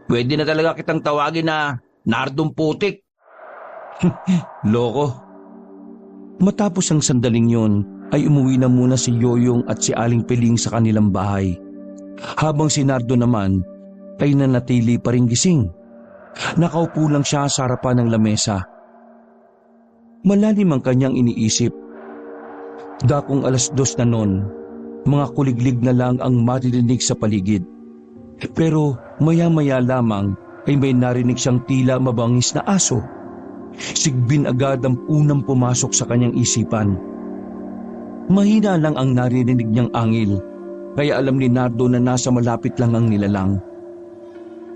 pwede na talaga kitang tawagin na Nardong Putik. Loko. Matapos ang sandaling yon ay umuwi na muna si Yoyong at si Aling Piling sa kanilang bahay. Habang si Nardo naman ay nanatili pa ring gising. Nakaupo lang siya sa harapan ng lamesa. Malalim ang kanyang iniisip. Dakong 2:00 na noon, mga kuliglig na lang ang maririnig sa paligid. Pero maya-maya lamang ay may narinig siyang tila mabangis na aso. Sigbin agad ang unang pumasok sa kanyang isipan. Mahina lang ang narinig niyang angil, kaya alam ni Nardo na nasa malapit lang ang nilalang.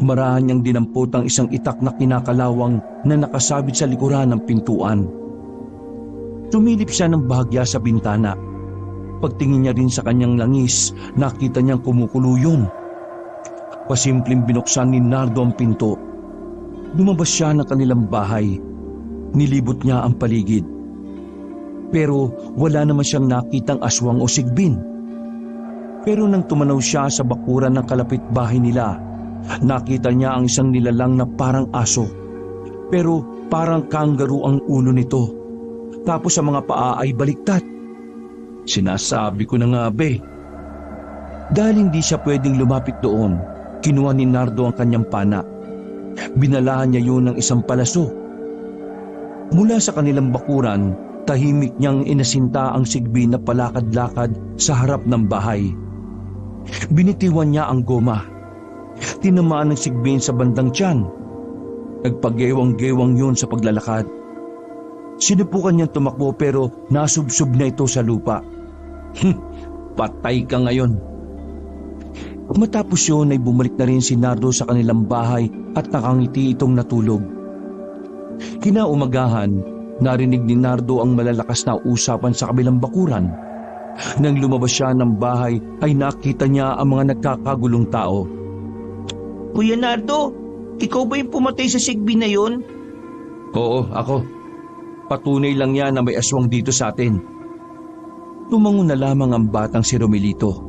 Marahan niyang dinampot ang isang itak na kinakalawang na nakasabit sa likuran ng pintuan. Sumilip siya ng bahagya sa bintana. Pagtingin niya rin sa kanyang langis, nakita niyang kumukulo yun. Pasimpleng binuksan ni Nardo ang pinto. Lumabas siya ng kanilang bahay. Nilibot niya ang paligid. Pero wala naman siyang nakitang aswang o sigbin. Pero nang tumanaw siya sa bakuran ng kalapit bahay nila, nakita niya ang isang nilalang na parang aso. Pero parang kangaroo ang ulo nito. Tapos ang mga paa ay baliktad. Sinasabi ko na nga be. Dahil hindi siya pwedeng lumapit doon, kinuha ni Nardo ang kanyang pana. Binalahan niya yun ng isang palaso. Mula sa kanilang bakuran, tahimik niyang inasinta ang sigbi na palakad-lakad sa harap ng bahay. Binitiwan niya ang goma. Tinamaan ng sigbin sa bandang tiyan. Nagpagewang-gewang yun sa paglalakad. Sinubukan niyang tumakbo pero nasubsob na ito sa lupa. Patay ka ngayon. Matapos yun ay bumalik na rin si Nardo sa kanilang bahay at nakangiti itong natulog. Kinaumagahan, narinig ni Nardo ang malalakas na usapan sa kabilang bakuran. Nang lumabas siya ng bahay ay nakita niya ang mga nagkakagulong tao. Kuya Nardo, ikaw ba yung pumatay sa sigbi na yun? Oo, ako. Patunay lang yan na may aswang dito sa atin. Tumango na lamang ang batang si Romelito.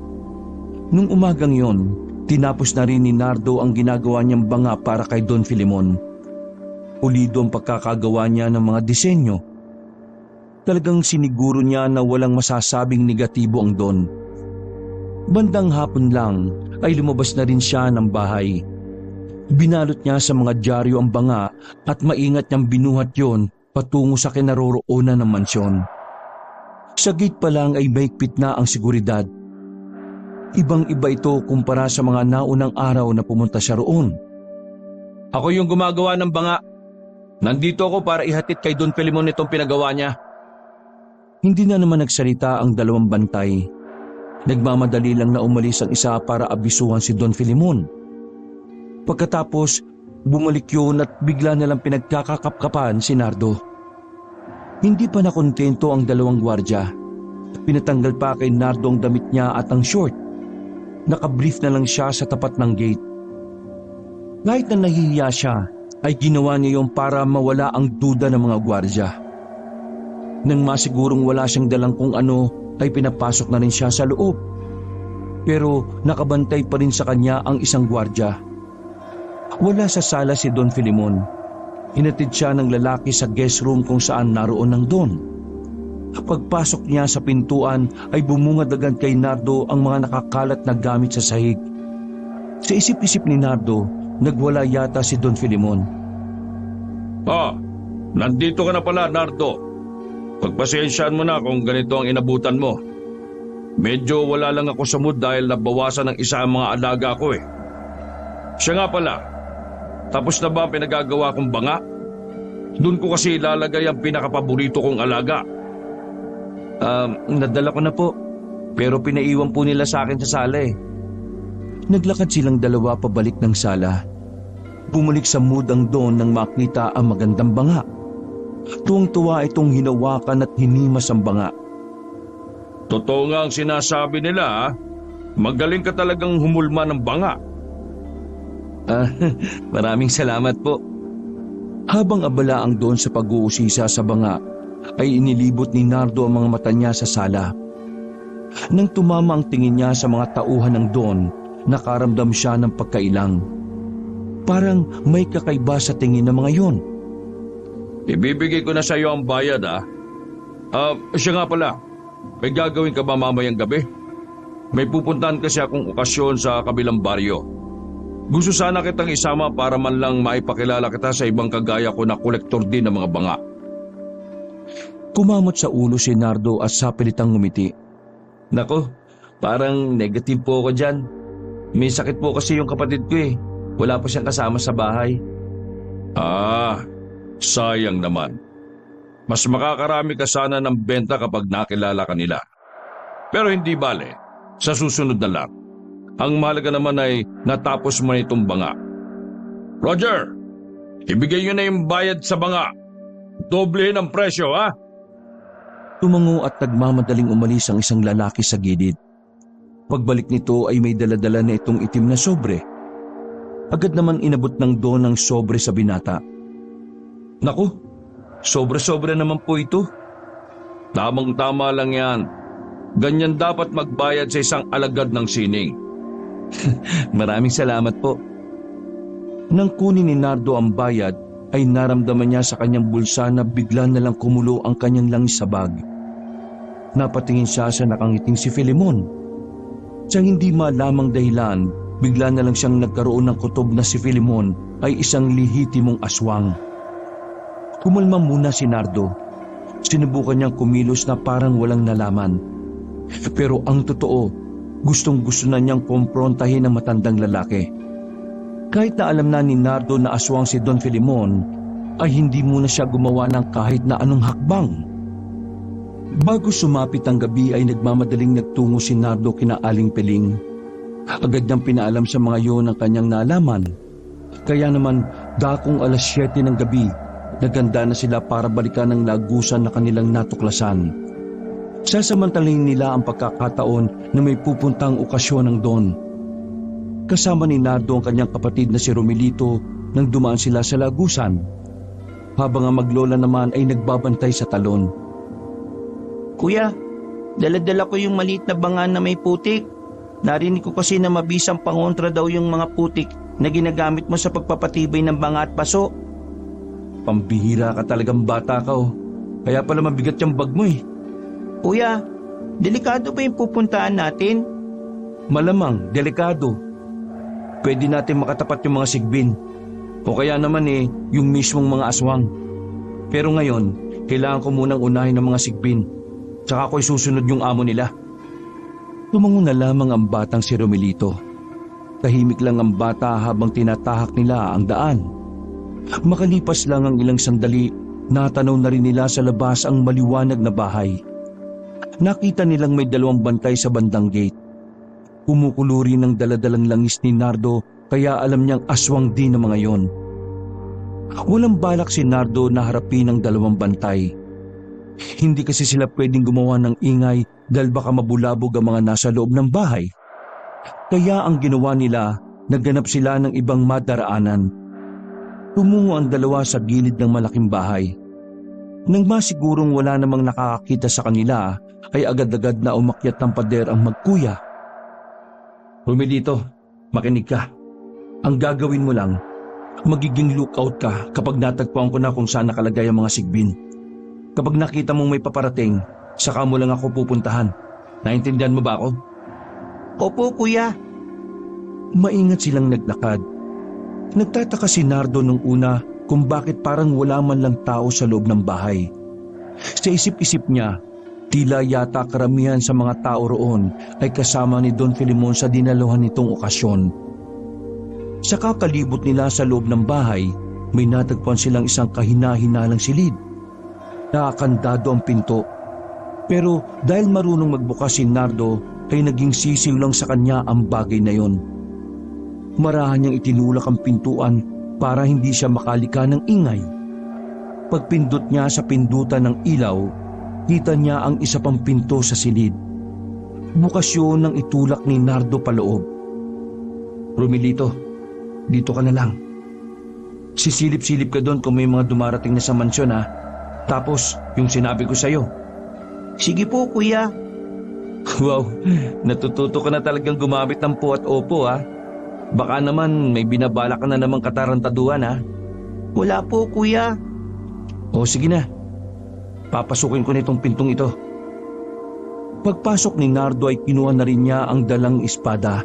Nung umagang yon, tinapos na rin ni Nardo ang ginagawa niyang banga para kay Don Filemon. Pulido ang pagkakagawa niya ng mga disenyo. Talagang siniguro niya na walang masasabing negatibo ang Don. Bandang hapon lang ay lumabas na rin siya ng bahay. Binalot niya sa mga dyaryo ang banga at maingat niyang binuhat yon patungo sa kinaroroonan ng mansyon. Sa gate pa lang ay mahigpit na ang seguridad. Ibang-iba ito kumpara sa mga naunang araw na pumunta siya roon. Ako yung gumagawa ng banga. Nandito ako para ihatid kay Don Filemon itong pinagawa niya. Hindi na naman nagsalita ang dalawang bantay. Nagmamadali lang na umalis ang isa para abisuhan si Don Filemon. Pagkatapos, bumalik yun at bigla na lang pinagkakakapkapan si Nardo. Hindi pa nakontento ang dalawang gwardya. Pinatanggal pa kay Nardo ang damit niya at ang short. Nakabrief na lang siya sa tapat ng gate. Kahit na nahihiya siya, ay ginawa niya yung para mawala ang duda ng mga gwardya. Nang masigurong wala siyang dalang kung ano, ay pinapasok na rin siya sa loob. Pero nakabantay pa rin sa kanya ang isang gwardya. Wala sa sala si Don Filemon. Hinatid siya ng lalaki sa guest room kung saan naroon ang Don. Pagpasok niya sa pintuan ay bumungad agad kay Nardo ang mga nakakalat na gamit sa sahig. Sa isip-isip ni Nardo, nagwala yata si Don Filemon. Nandito ka na pala, Nardo. Pagpasensyaan mo na kung ganito ang inabutan mo. Medyo wala lang ako sa mood dahil nabawasan ng isa ang mga alaga ko eh. Siya nga pala, tapos na ba ang pinagagawa kong banga? Doon ko kasi ilalagay ang pinakapaborito kong alaga. Nadala ko na po, pero pinaiwan po nila sa akin sa sala eh. Naglakad silang dalawa pabalik ng sala. Bumalik sa mood ang Don nang makita ang magandang banga. Tuwang-tuwa itong hinawakan at hinimas ang banga. Totoo nga ang sinasabi nila, magaling ka talagang humulma ng banga. Maraming salamat po. Habang abala ang Don sa pag-uusisa sa banga, ay inilibot ni Nardo ang mga mata niya sa sala. Nang tumama ang tingin niya sa mga tauhan ng Don, nakaramdam siya ng pagkailang. Parang may kakaiba sa tingin ng mga yon. Ibibigay ko na sa iyo ang bayad siya nga pala, may gagawin ka ba mamayang gabi? May pupuntahan kasi akong okasyon sa kabilang baryo. Gusto sana kitang isama para man lang maipakilala kita sa ibang kagaya ko na kolektor din ng mga banga. Kumamot sa ulo si Nardo at sapilitang ngumiti. Nako, parang negative po ako dyan. May sakit po kasi yung kapatid ko eh. Wala pa siyang kasama sa bahay. Sayang naman. Mas makakarami ka sana ng benta kapag nakilala ka nila. Pero hindi bale, sa susunod na lang. Ang mahalaga naman ay natapos mo na itong banga. Roger, ibigay nyo na yung bayad sa banga. Doblehin ang presyo, ha? Tumango at nagmamadaling umalis ang isang lalaki sa gilid. Pagbalik nito ay may daladala na itong itim na sobre. Agad naman inabot ng Don ang sobre sa binata. Naku, sobra-sobra naman po ito. Tamang-tama lang yan. Ganyan dapat magbayad sa isang alagad ng sining. Maraming salamat po. Nang kunin ni Nardo ang bayad, ay naramdaman niya sa kanyang bulsa na bigla na lang kumulo ang kanyang langis sa bag. Napatingin siya sa nakangiting si Filemon. Sa hindi malamang dahilan, bigla na lang siyang nagkaroon ng kutob na si Filemon ay isang lihitimong aswang. Kumalma muna si Nardo. Sinubukan niyang kumilos na parang walang nalaman. Pero ang totoo, gustong-gusto na niyang kumprontahin ang matandang lalaki. Kahit na alam na ni Nardo na aswang si Don Filemon, ay hindi muna siya gumawa ng kahit na anong hakbang. Bago sumapit ang gabi ay nagmamadaling nagtungo si Nardo kina Aling Peling. Agad niyang pinaalam sa mga yon ang kanyang naalaman. Kaya naman dakong 7:00 ng gabi, naganda na sila para balikan ang lagusan na kanilang natuklasan. Sasamantalahin nila ang pagkakataon na may pupuntang okasyon ng Don. Kasama ni Nardo ang kanyang kapatid na si Romelito nang dumaan sila sa lagusan. Habang ang maglola naman ay nagbabantay sa talon. Kuya, dala-dala ko yung maliit na banga na may putik. Narinig ko kasi na mabisang pangontra daw yung mga putik na ginagamit mo sa pagpapatibay ng banga at paso. Pambihira ka talagang bata ka oh. Kaya pala mabigat yung bag mo eh. Kuya, delikado ba yung pupuntahan natin? Malamang, delikado. Pwede natin makatapat yung mga sigbin. O kaya naman yung mismong mga aswang. Pero ngayon, kailangan ko munang unahin ng mga sigbin. Tsaka ako'y susunod yung amo nila. Tumango na lamang ang batang si Romelito. Tahimik lang ang bata habang tinatahak nila ang daan. Makalipas lang ang ilang sandali, natanaw na rin nila sa labas ang maliwanag na bahay. Nakita nilang may 2 bantay sa bandang gate. Kumukulo rin ang daladalang langis ni Nardo kaya alam niyang aswang din ang mga yon. Walang balak si Nardo na harapin ang 2 bantay. Hindi kasi sila pwedeng gumawa ng ingay dahil baka mabulabog ang mga nasa loob ng bahay. Kaya ang ginawa nila, nagganap sila ng ibang madaraanan. Tumungo ang 2 sa gilid ng malaking bahay. Nang masigurong wala namang nakakakita sa kanila, ay agad-agad na umakyat ng pader ang magkuya. Romelito, makinig ka. Ang gagawin mo lang, magiging lookout ka kapag natagpuan ko na kung saan nakalagay ang mga sigbin. Kapag nakita mong may paparating, saka mo lang ako pupuntahan. Naintindihan mo ba ako? Opo, kuya. Maingat silang naglakad. Nagtataka si Nardo nung una kung bakit parang wala man lang tao sa loob ng bahay. Sa isip-isip niya, tila yata karamihan sa mga tao roon ay kasama ni Don Filemon sa dinaluhan nitong okasyon. Sa kakalibot nila sa loob ng bahay, may natagpuan silang isang kahina-hinalang silid. Nakakandado ang pinto. Pero dahil marunong magbukas si Nardo, ay naging sisiw lang sa kanya ang bagay na yon. Marahan niyang itinulak ang pintuan para hindi siya makalika ng ingay. Pagpindot niya sa pindutan ng ilaw, kita niya ang isa pang pinto sa silid. Bukas yun ng itulak ni Nardo paloob. Romelito, dito ka na lang. Sisilip-silip ka doon kung may mga dumarating na sa mansyon ha. Tapos, yung sinabi ko sa'yo. Sige po, kuya. Wow, natututo ka na talagang gumamit ng po at opo ha. Baka naman may binabala ka na namang katarantaduhan ha. Wala po, kuya. O sige na, papasukin ko nitong pintong ito. Pagpasok ni Nardo ay kinuha na rin niya ang dalang espada.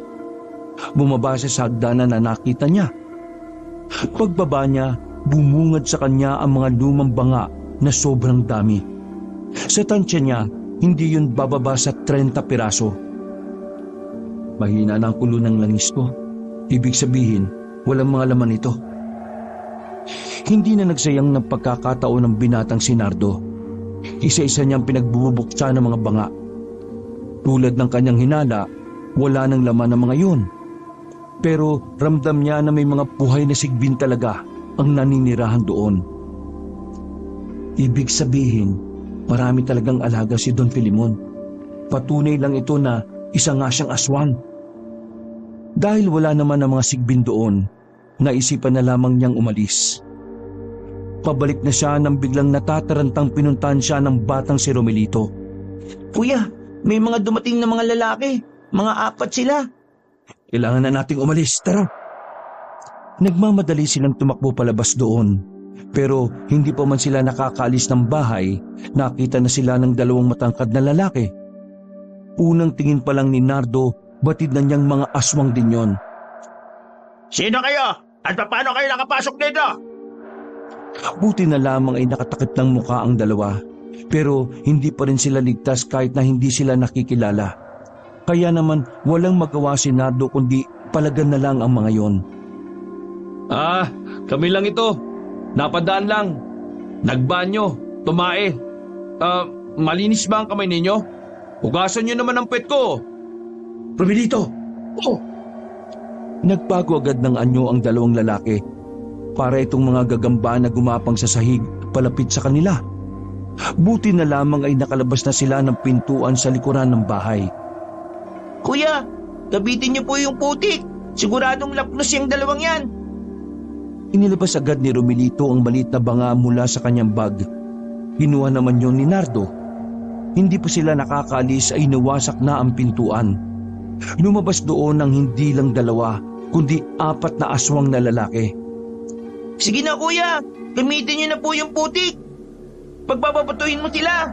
Bumaba siya sa hagdanan na nakita niya. Pagbaba niya, bumungad sa kanya ang mga lumang banga na sobrang dami. Sa tansya niya, hindi yun bababa sa 30 piraso. Mahina na ang kulo ng langis ko. Ibig sabihin, walang mga laman ito. Hindi na nagsayang ng pagkakataon ng binatang si Nardo. Isa-isa niyang pinagbubuksan ng mga banga. Tulad ng kanyang hinala, wala nang laman ng mga yun. Pero ramdam niya na may mga buhay na sigbin talaga ang naninirahan doon. Ibig sabihin, Marami talagang alaga si Don Filimon. Patunay lang ito na isa nga siyang aswang. Dahil wala naman ang mga sigbin doon, naisipan na lamang niyang umalis. Pabalik na siya nang biglang natatarantang pinuntahan siya ng batang si Romelito. Kuya, may mga dumating na mga lalaki. Mga 4 sila. Kailangan na nating umalis, tara. Nagmamadali silang tumakbo palabas doon. Pero hindi pa man sila nakakaalis ng bahay, nakita na sila ng 2 matangkad na lalaki. Unang tingin pa lang ni Nardo, batid na niyang mga aswang din yon. Sino kayo? At paano kayo nakapasok dito? Buti na lamang ay nakatakip ng muka ang 2, pero hindi pa rin sila ligtas kahit na hindi sila nakikilala. Kaya naman walang magawa si Nardo kundi palagan na lang ang mga yon. Kami lang ito. Napadaan lang. Nagbanyo. Tumae. Malinis ba ang kamay ninyo? Hugasan nyo naman ang pet ko. Romelito! Oh! Nagbago agad ng anyo ang 2 lalaki. Para itong mga gagamba na gumapang sa sahig palapit sa kanila. Buti na lamang ay nakalabas na sila ng pintuan sa likuran ng bahay. Kuya, gabitin niyo po yung putik. Siguradong lapnos yung 2 yan. Inilabas agad ni Romelito ang maliit na banga mula sa kanyang bag. Kinuha naman yon ni Nardo. Hindi pa sila nakakaalis ay nawasak na ang pintuan. Lumabas doon ng hindi lang 2, kundi 4 na aswang na lalaki. Sige na kuya, gamitin niyo na po yung putik. Pagbababatuhin mo sila.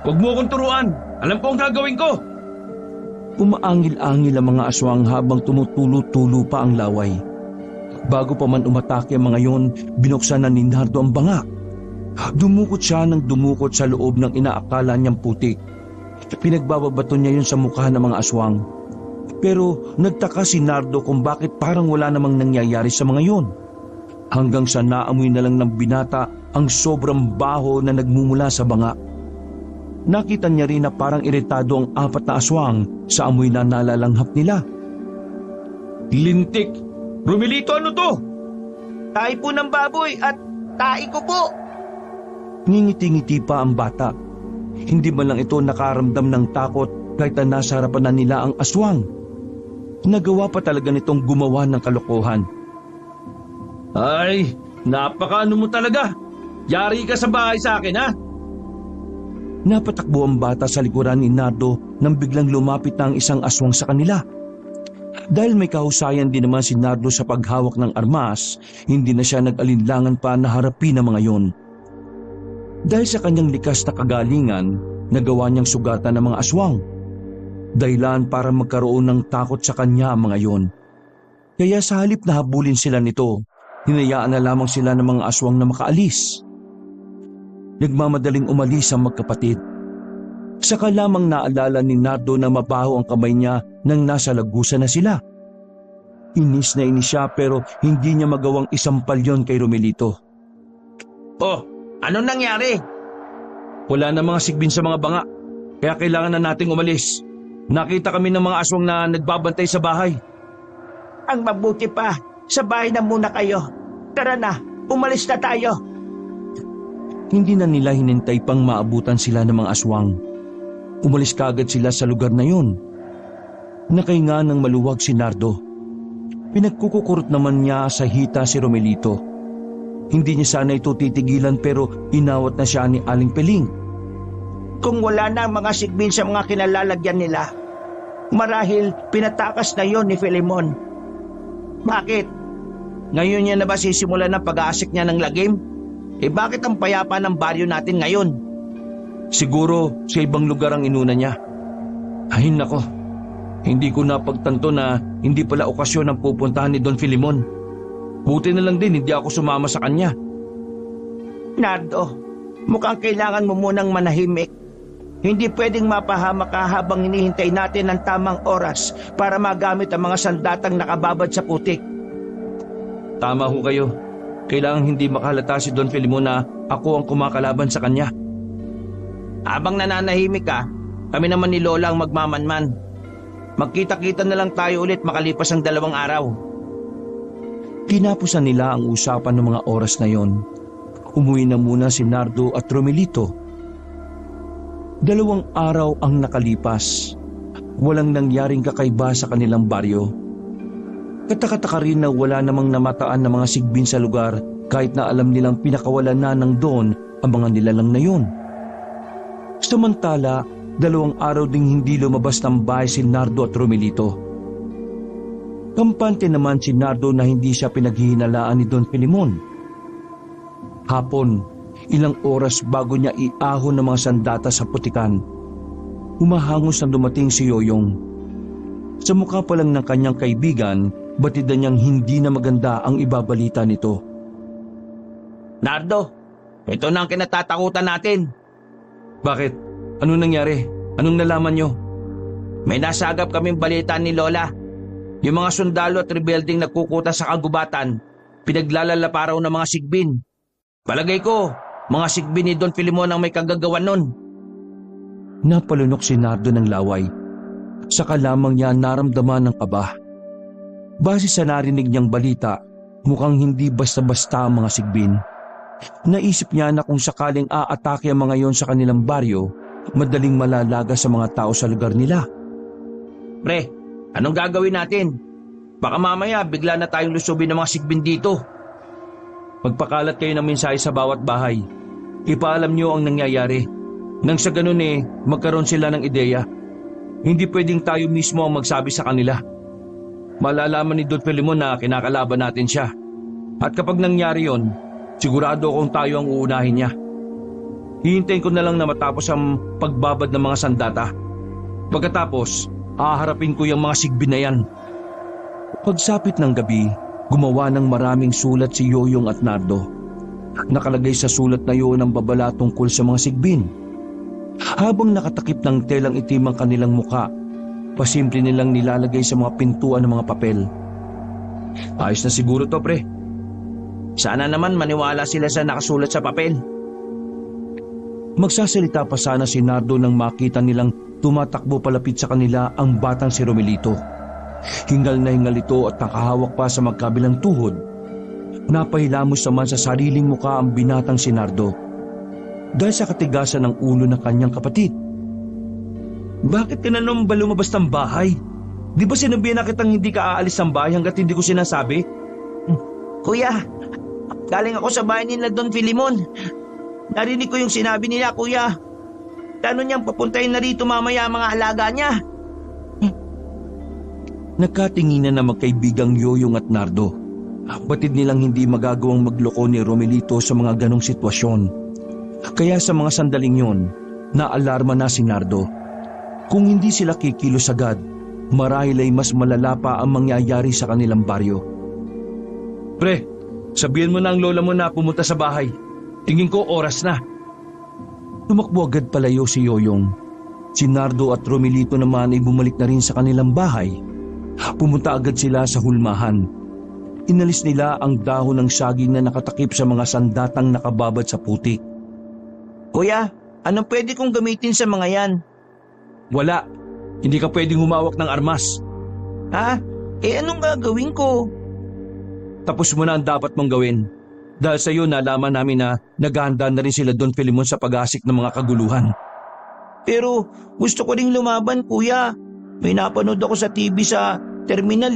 Huwag mo akong turuan. Alam ko ang gagawin ko. Umaangil-angil ang mga aswang habang tumutulo-tulo pa ang laway. Bago pa man umatake ang mga yon, binuksan na ni Nardo ang banga. Dumukot siya ng dumukot sa loob ng inaakala niyang putik. Pinagbababato niya yun sa mukha ng mga aswang. Pero nagtaka si Nardo kung bakit parang wala namang nangyayari sa mga yon. Hanggang sa naamoy na lang ng binata ang sobrang baho na nagmumula sa banga. Nakita niya rin na parang iritado ang 4 na aswang sa amoy na nalalanghap nila. Lintik! Romelito, ano to? Tahi po ng baboy at tahi ko po. Ngingiti-ngiti pa ang bata. Hindi man lang ito nakaramdam ng takot kahit na nasa harapan na nila ang aswang. Nagawa pa talaga nitong gumawa ng kalokohan. Ay, napakaano mo talaga. Yari ka sa bahay sa akin, ha? Napatakbo ang bata sa likuran ni Nardo nang biglang lumapit na ang isang aswang sa kanila. Dahil may kahusayan din naman si Nardo sa paghawak ng armas, hindi na siya nag-alinlangan pa na harapin ang mga yon. Dahil sa kanyang likas na kagalingan, nagawa niyang sugatan ng mga aswang. Dahilan para magkaroon ng takot sa kanya ang mga yon. Kaya sa halip na habulin sila nito, hinayaan na lamang sila ng mga aswang na makaalis. Nagmamadaling umalis ang magkapatid. Saka lamang naalala ni Nardo na mabaho ang kamay niya nang nasa lagusan na sila. Inis na inis siya pero hindi niya magawang isampal yon kay Romelito. Oh, anong nangyari? Wala na mga sigbin sa mga banga. Kaya kailangan na nating umalis. Nakita kami ng mga aswang na nagbabantay sa bahay. Ang mabuti pa, sa bahay na muna kayo. Tara na, umalis na tayo. Hindi na nila hinintay pang maabutan sila ng mga aswang. Umalis kaagad sila sa lugar na yun. Nakahinga ng maluwag si Nardo. Pinagkukukurot naman niya sa hita si Romelito. Hindi niya sana ito titigilan pero inawat na siya ni Aling Peling. Kung wala na ang mga sigbin sa mga kinalalagyan nila, marahil pinatakas na yon ni Filemon. Bakit? Ngayon niya na ba sisimulan ng pag-aasik niya ng lagim? Bakit ang payapa ng baryo natin ngayon? Siguro sa ibang lugar ang inuna niya. Ay nako, hindi ko napagtanto na hindi pala okasyon ang pupuntahan ni Don Filemon. Buti na lang din hindi ako sumama sa kanya. Nardo, mukhang kailangan mo munang manahimik. Hindi pwedeng mapahamak ka habang hinihintay natin ang tamang oras para magamit ang mga sandatang nakababad sa putik. Tama ho kayo. Kailangan hindi makahalata si Don Filemon na ako ang kumakalaban sa kanya. Habang nananahimik ka, kami naman ni Lola ang magmamanman. Magkita-kita na lang tayo ulit makalipas ang 2 araw. Kinapusan nila ang usapan ng mga oras na yon. Umuwi na muna si Nardo at Romelito. 2 araw ang nakalipas. Walang nangyaring kakaiba sa kanilang baryo. Katakataka rin na wala namang namataan na mga sigbin sa lugar kahit na alam nilang pinakawalan na ng Don ang mga nilalang na yun. Samantala, 2 araw ding hindi lumabas ng bahay si Nardo at Romelito. Kampante naman si Nardo na hindi siya pinaghihinalaan ni Don Filimon. Hapon, ilang oras bago niya iahon ng mga sandata sa putikan, humahangos na dumating si Yoyong. Sa mukha pa lang ng kanyang kaibigan, batid na niyang hindi na maganda ang ibabalita nito. Nardo, ito na ang kinatatakutan natin. Bakit? Anong nangyari? Anong nalaman niyo? May nasagap kaming balita ni Lola. Yung mga sundalo at rebelding nagkukuta sa kagubatan, pinaglalala pa raw ng mga sigbin. Palagay ko, mga sigbin ni Don Filimon ang may kagagawan nun. Napalunok si Nardo ng laway. Saka lamang niya naramdaman ng kaba. Base sa narinig niyang balita, mukhang hindi basta-basta ang mga sigbin. Naisip niya na kung sakaling aatake ang mga yon sa kanilang baryo, madaling malalaga sa mga tao sa lugar nila. Pre, anong gagawin natin? Baka mamaya bigla na tayong lusubin ng mga sigbin dito. Magpakalat kayo ng mensahe sa bawat bahay. Ipaalam niyo ang nangyayari. Nang sa ganun magkaroon sila ng ideya. Hindi pwedeng tayo mismo ang magsabi sa kanila. Malalaman ni Don Filimon na kinakalaban natin siya. At kapag nangyari yon, sigurado akong tayo ang uunahin niya. Hihintayin ko na lang na matapos ang pagbabad ng mga sandata. Pagkatapos, haharapin ko yung mga sigbin na yan. Pagsapit ng gabi, gumawa ng maraming sulat si Yoyong at Nardo. Nakalagay sa sulat na yun ang babala tungkol sa mga sigbin. Habang nakatakip ng telang itim ang kanilang muka, pasimple nilang nilalagay sa mga pintuan ng mga papel. Ayos na siguro to, pre. Sana naman maniwala sila sa nakasulat sa papel. Magsasalita pa sana si Nardo nang makita nilang tumatakbo palapit sa kanila ang batang si Romelito. Hingal na hingal ito at nakahawak pa sa magkabilang tuhod. Napahilamos naman sa sariling muka ang binatang si Nardo dahil sa katigasan ng ulo ng kanyang kapatid. Bakit ka na naman ba lumabas ng bahay? Di ba sinabihan na kitang hindi ka aalis ng bahay hanggat hindi ko sinasabi? Kuya, galing ako sa bahay nila Don Filimon. Narinig ko yung sinabi nila, kuya. Plano niyang papuntahin na rito mamaya ang mga alaga niya. Nagkatinginan na magkaibigang Yoyong at Nardo. Batid nilang hindi magagawang magloko ni Romelito sa mga ganong sitwasyon. Kaya sa mga sandaling yon, naalarma na si Nardo. Kung hindi sila kikilos agad, marahil ay mas malala pa ang mangyayari sa kanilang baryo. Pre, sabihin mo na ang lola mo na pumunta sa bahay. Tingin ko oras na. Tumakbo agad palayo si Yoyong. Si Nardo at Romelito naman ay bumalik na rin sa kanilang bahay. Pumunta agad sila sa hulmahan. Inalis nila ang dahon ng saging na nakatakip sa mga sandatang nakababad sa putik. Kuya, anong pwede kong gamitin sa mga yan? Wala. Hindi ka pwedeng humawak ng armas. Ha? Anong gagawin ko? Tapos mo na ang dapat mong gawin. Dahil sa iyo nalaman namin na naghahanda na rin sila Don Filimon sa pag-asik ng mga kaguluhan. Pero gusto ko ring lumaban, kuya. May napanood ako sa TV sa terminal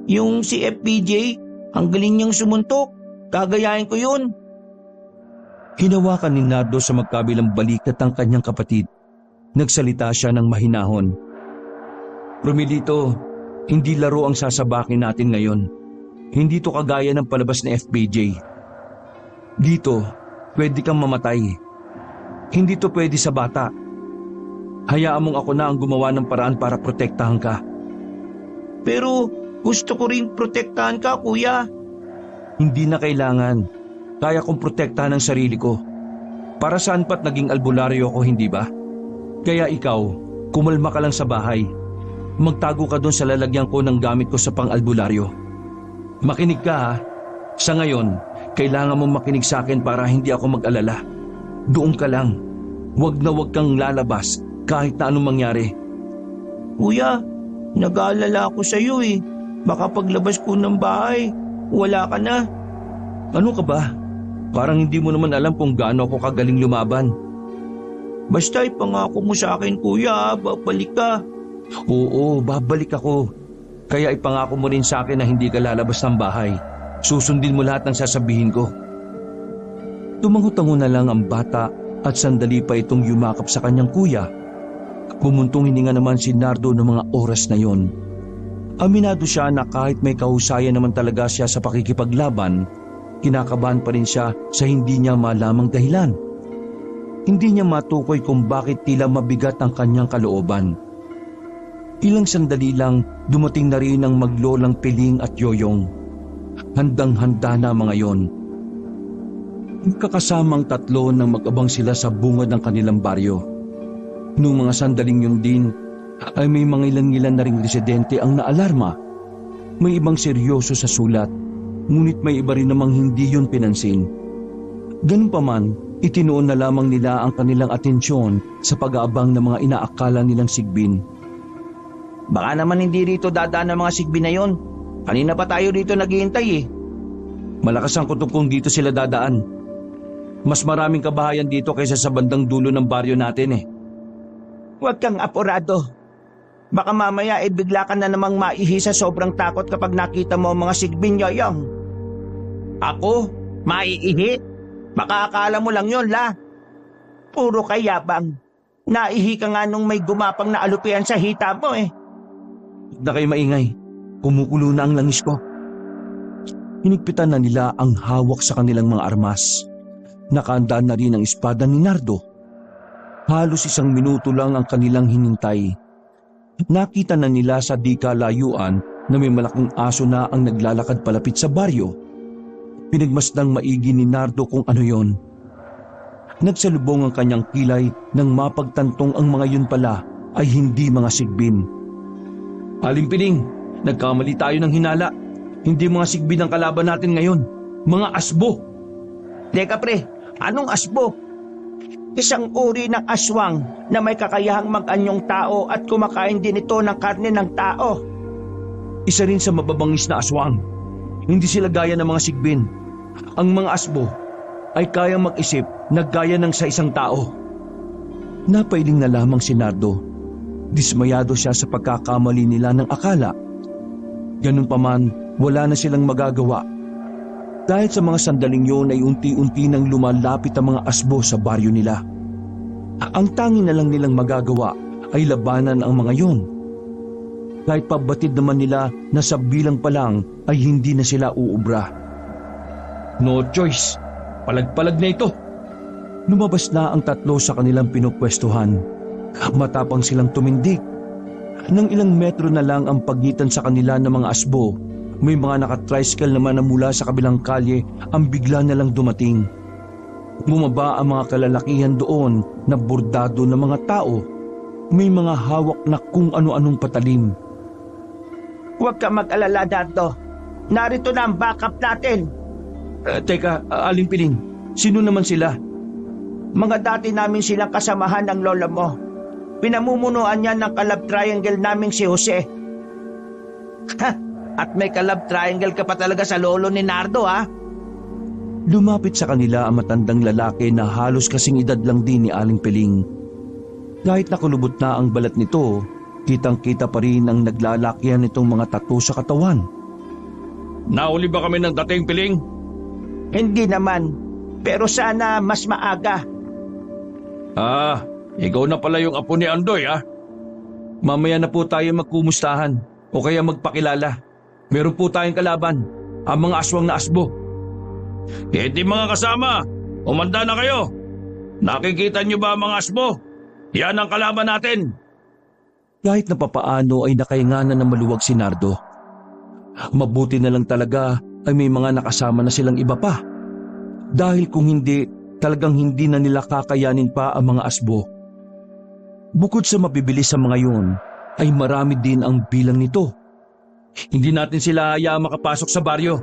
yung si FPJ, ang galing niyang sumuntok. Gagayahin ko yun. Hinawakan ni Nardo sa magkabilang balikat ang kanyang kapatid. Nagsalita siya ng mahinahon. Romelito, hindi laro ang sasabakin natin ngayon. Hindi to kagaya ng palabas ni FPJ. Dito, pwede kang mamatay. Hindi to pwede sa bata. Hayaan mong ako na ang gumawa ng paraan para protektahan ka. Pero gusto ko rin protektahan ka, kuya. Hindi na kailangan. Kaya kong protektahan ang sarili ko. Para saan pa't naging albularyo ko, hindi ba? Kaya ikaw, kumalma ka lang sa bahay. Magtago ka doon sa lalagyan ko ng gamit ko sa pang-albularyo. Makinig ka ha. Sa ngayon, kailangan mong makinig sa akin para hindi ako mag-alala. Doon ka lang. Huwag na huwag kang lalabas kahit na anong mangyari. Kuya, nag-aalala ako sa iyo Baka paglabas ko ng bahay, wala ka na. Ano ka ba? Parang hindi mo naman alam kung gaano ako kagaling lumaban. Basta ipangako mo sa akin, kuya, babalik ka. Oo, babalik ako. Kaya ipangako mo rin sa akin na hindi ka lalabas ng bahay. Susundin mo lahat ng sasabihin ko. Tumango-tango na lang ang bata at sandali pa itong yumakap sa kanyang kuya. Bumuntong hininga naman si Nardo ng mga oras na yon. Aminado siya na kahit may kahusayan naman talaga siya sa pakikipaglaban, kinakabahan pa rin siya sa hindi niya malamang dahilan. Hindi niya matukoy kung bakit tila mabigat ang kanyang kalooban. Ilang sandali lang, dumating na rin ang maglolang Piling at Yoyong. Handang-handa na mga yon. Kakasamang tatlo nang mag-abang sila sa bungad ng kanilang baryo. Noong mga sandaling yun din, ay may mga ilan-ilan na ring residente ang naalarma. May ibang seryoso sa sulat, ngunit may iba rin namang hindi yun pinansin. Ganun pa man, itinuon na lamang nila ang kanilang atensyon sa pag-aabang ng mga inaakala nilang sigbin. Baka naman hindi rito dadaan ang mga sigbin na yon. Kanina pa tayo rito naghihintay eh. Malakas ang kutob kung dito sila dadaan. Mas maraming kabahayan dito kaysa sa bandang dulo ng baryo natin eh. Huwag kang apurado. Baka mamaya bigla ka na namang maihi sa sobrang takot kapag nakita mo ang mga sigbin, Yoyong. Ako? Maiihi? Baka akala mo lang yon, la. Puro kayabang. Naihi ka nga nung may gumapang na alupian sa hita mo eh. Huwag na kayo maingay. Kumukulo na ang langis ko. Hinigpitan na nila ang hawak sa kanilang mga armas. Nakaandaan na rin ang espada ni Nardo. Halos 1 minuto lang ang kanilang hinintay. Nakita na nila sa di kalayuan na may malaking aso na ang naglalakad palapit sa baryo. Pinagmasdang maigi ni Nardo kung ano yon. Nagsalubong ang kanyang kilay nang mapagtantong ang mga yun pala ay hindi mga sigbin. Aling Piling, nagkamali tayo ng hinala. Hindi mga sigbin ang kalaban natin ngayon. Mga asbo. Teka pre, anong asbo? Isang uri ng aswang na may kakayahang mag-anyong tao at kumakain din ito ng karne ng tao. Isa rin sa mababangis na aswang. Hindi sila gaya ng mga sigbin. Ang mga asbo ay kayang mag-isip na gaya ng sa isang tao. Napailing na lamang si Nardo. Dismayado siya sa pagkakamali nila ng akala. Ganun pa man, wala na silang magagawa. Dahil sa mga sandaling yun ay unti-unti nang lumalapit ang mga asbo sa baryo nila. Ang tanging na lang nilang magagawa ay labanan ang mga yun. Kahit pabatid naman nila na sa bilang pa lang ay hindi na sila uubra. No choice, palag-palag na ito. Lumabas na ang tatlo sa kanilang pinupwestuhan. Matapang silang tumindig. Nang ilang metro na lang ang pagitan sa kanila ng mga asbo, may mga nakatricycle naman na mula sa kabilang kalye ang bigla na lang dumating. Bumaba ang mga kalalakihan doon na bordado ng mga tao. May mga hawak na kung ano-anong patalim. Huwag ka mag-alala, Nardo. Narito na ang backup natin. Teka, Aling Piling, sino naman sila? Mga dati namin silang kasamahan ng lola mo. Pinamumunuan niya ng kalab triangle naming si Jose. Ha! At may kalab triangle ka pa talaga sa lolo ni Nardo, ha? Lumapit sa kanila ang matandang lalaki na halos kasing edad lang din ni Aling Piling. Kahit nakulubot na ang balat nito, kitang-kita pa rin ang naglalakihan nitong mga tattoo sa katawan. Nauli ba kami ng dating, Piling? Hindi naman. Pero sana mas maaga. Ah, ikaw na pala yung apo ni Andoy, ah. Mamaya na po tayo magkumustahan o kaya magpakilala. Meron po tayong kalaban, ang mga aswang na asbo. Eh di mga kasama, umanda na kayo. Nakikita niyo ba ang mga asbo? Yan ang kalaban natin. Kahit na papaano ay nakainganan ng maluwag si Nardo. Mabuti na lang talaga ay may mga nakasama na silang iba pa. Dahil kung hindi, talagang hindi na nila kakayanin pa ang mga asbo. Bukod sa mabibilis sa mga yun, ay marami din ang bilang nito. Hindi natin sila hayaang makapasok sa baryo.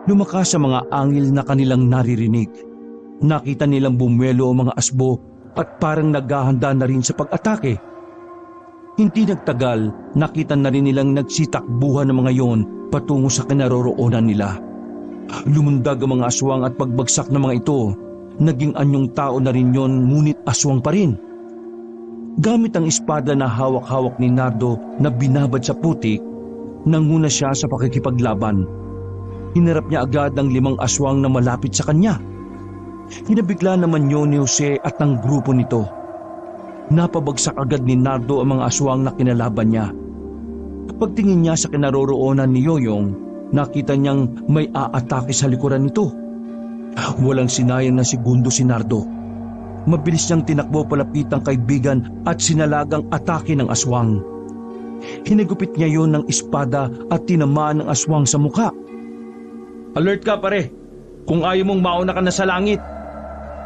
Lumakas sa mga angil na kanilang naririnig. Nakita nilang bumwelo ang mga asbo at parang naghahanda na rin sa pag-atake. Hindi nagtagal, nakita na rin nilang nagsitakbuhan ng mga yon patungo sa kinaroroonan nila. Lumundag ang mga aswang at pagbagsak ng mga ito, Naging anyong tao na rin yon, ngunit aswang pa rin. Gamit ang espada na hawak-hawak ni Nardo na binabad sa putik, nanguna siya sa pakikipaglaban. Hinarap niya agad ang 5 aswang na malapit sa kanya. Hinabigla naman yun ni Jose at ang grupo nito. Napabagsak agad ni Nardo ang mga aswang na kinalaban niya. Pagtingin niya sa kinaroroonan ni Yoyong, nakita niyang may aatake sa likuran nito. Walang sinayang na segundo si Nardo. Mabilis niyang tinakbo palapit ang kaibigan at sinalagang atake ng aswang. Hinigupit niya yon ng espada at tinamaan ng aswang sa muka. Alert ka pare, kung ayaw mong mauna ka na sa langit.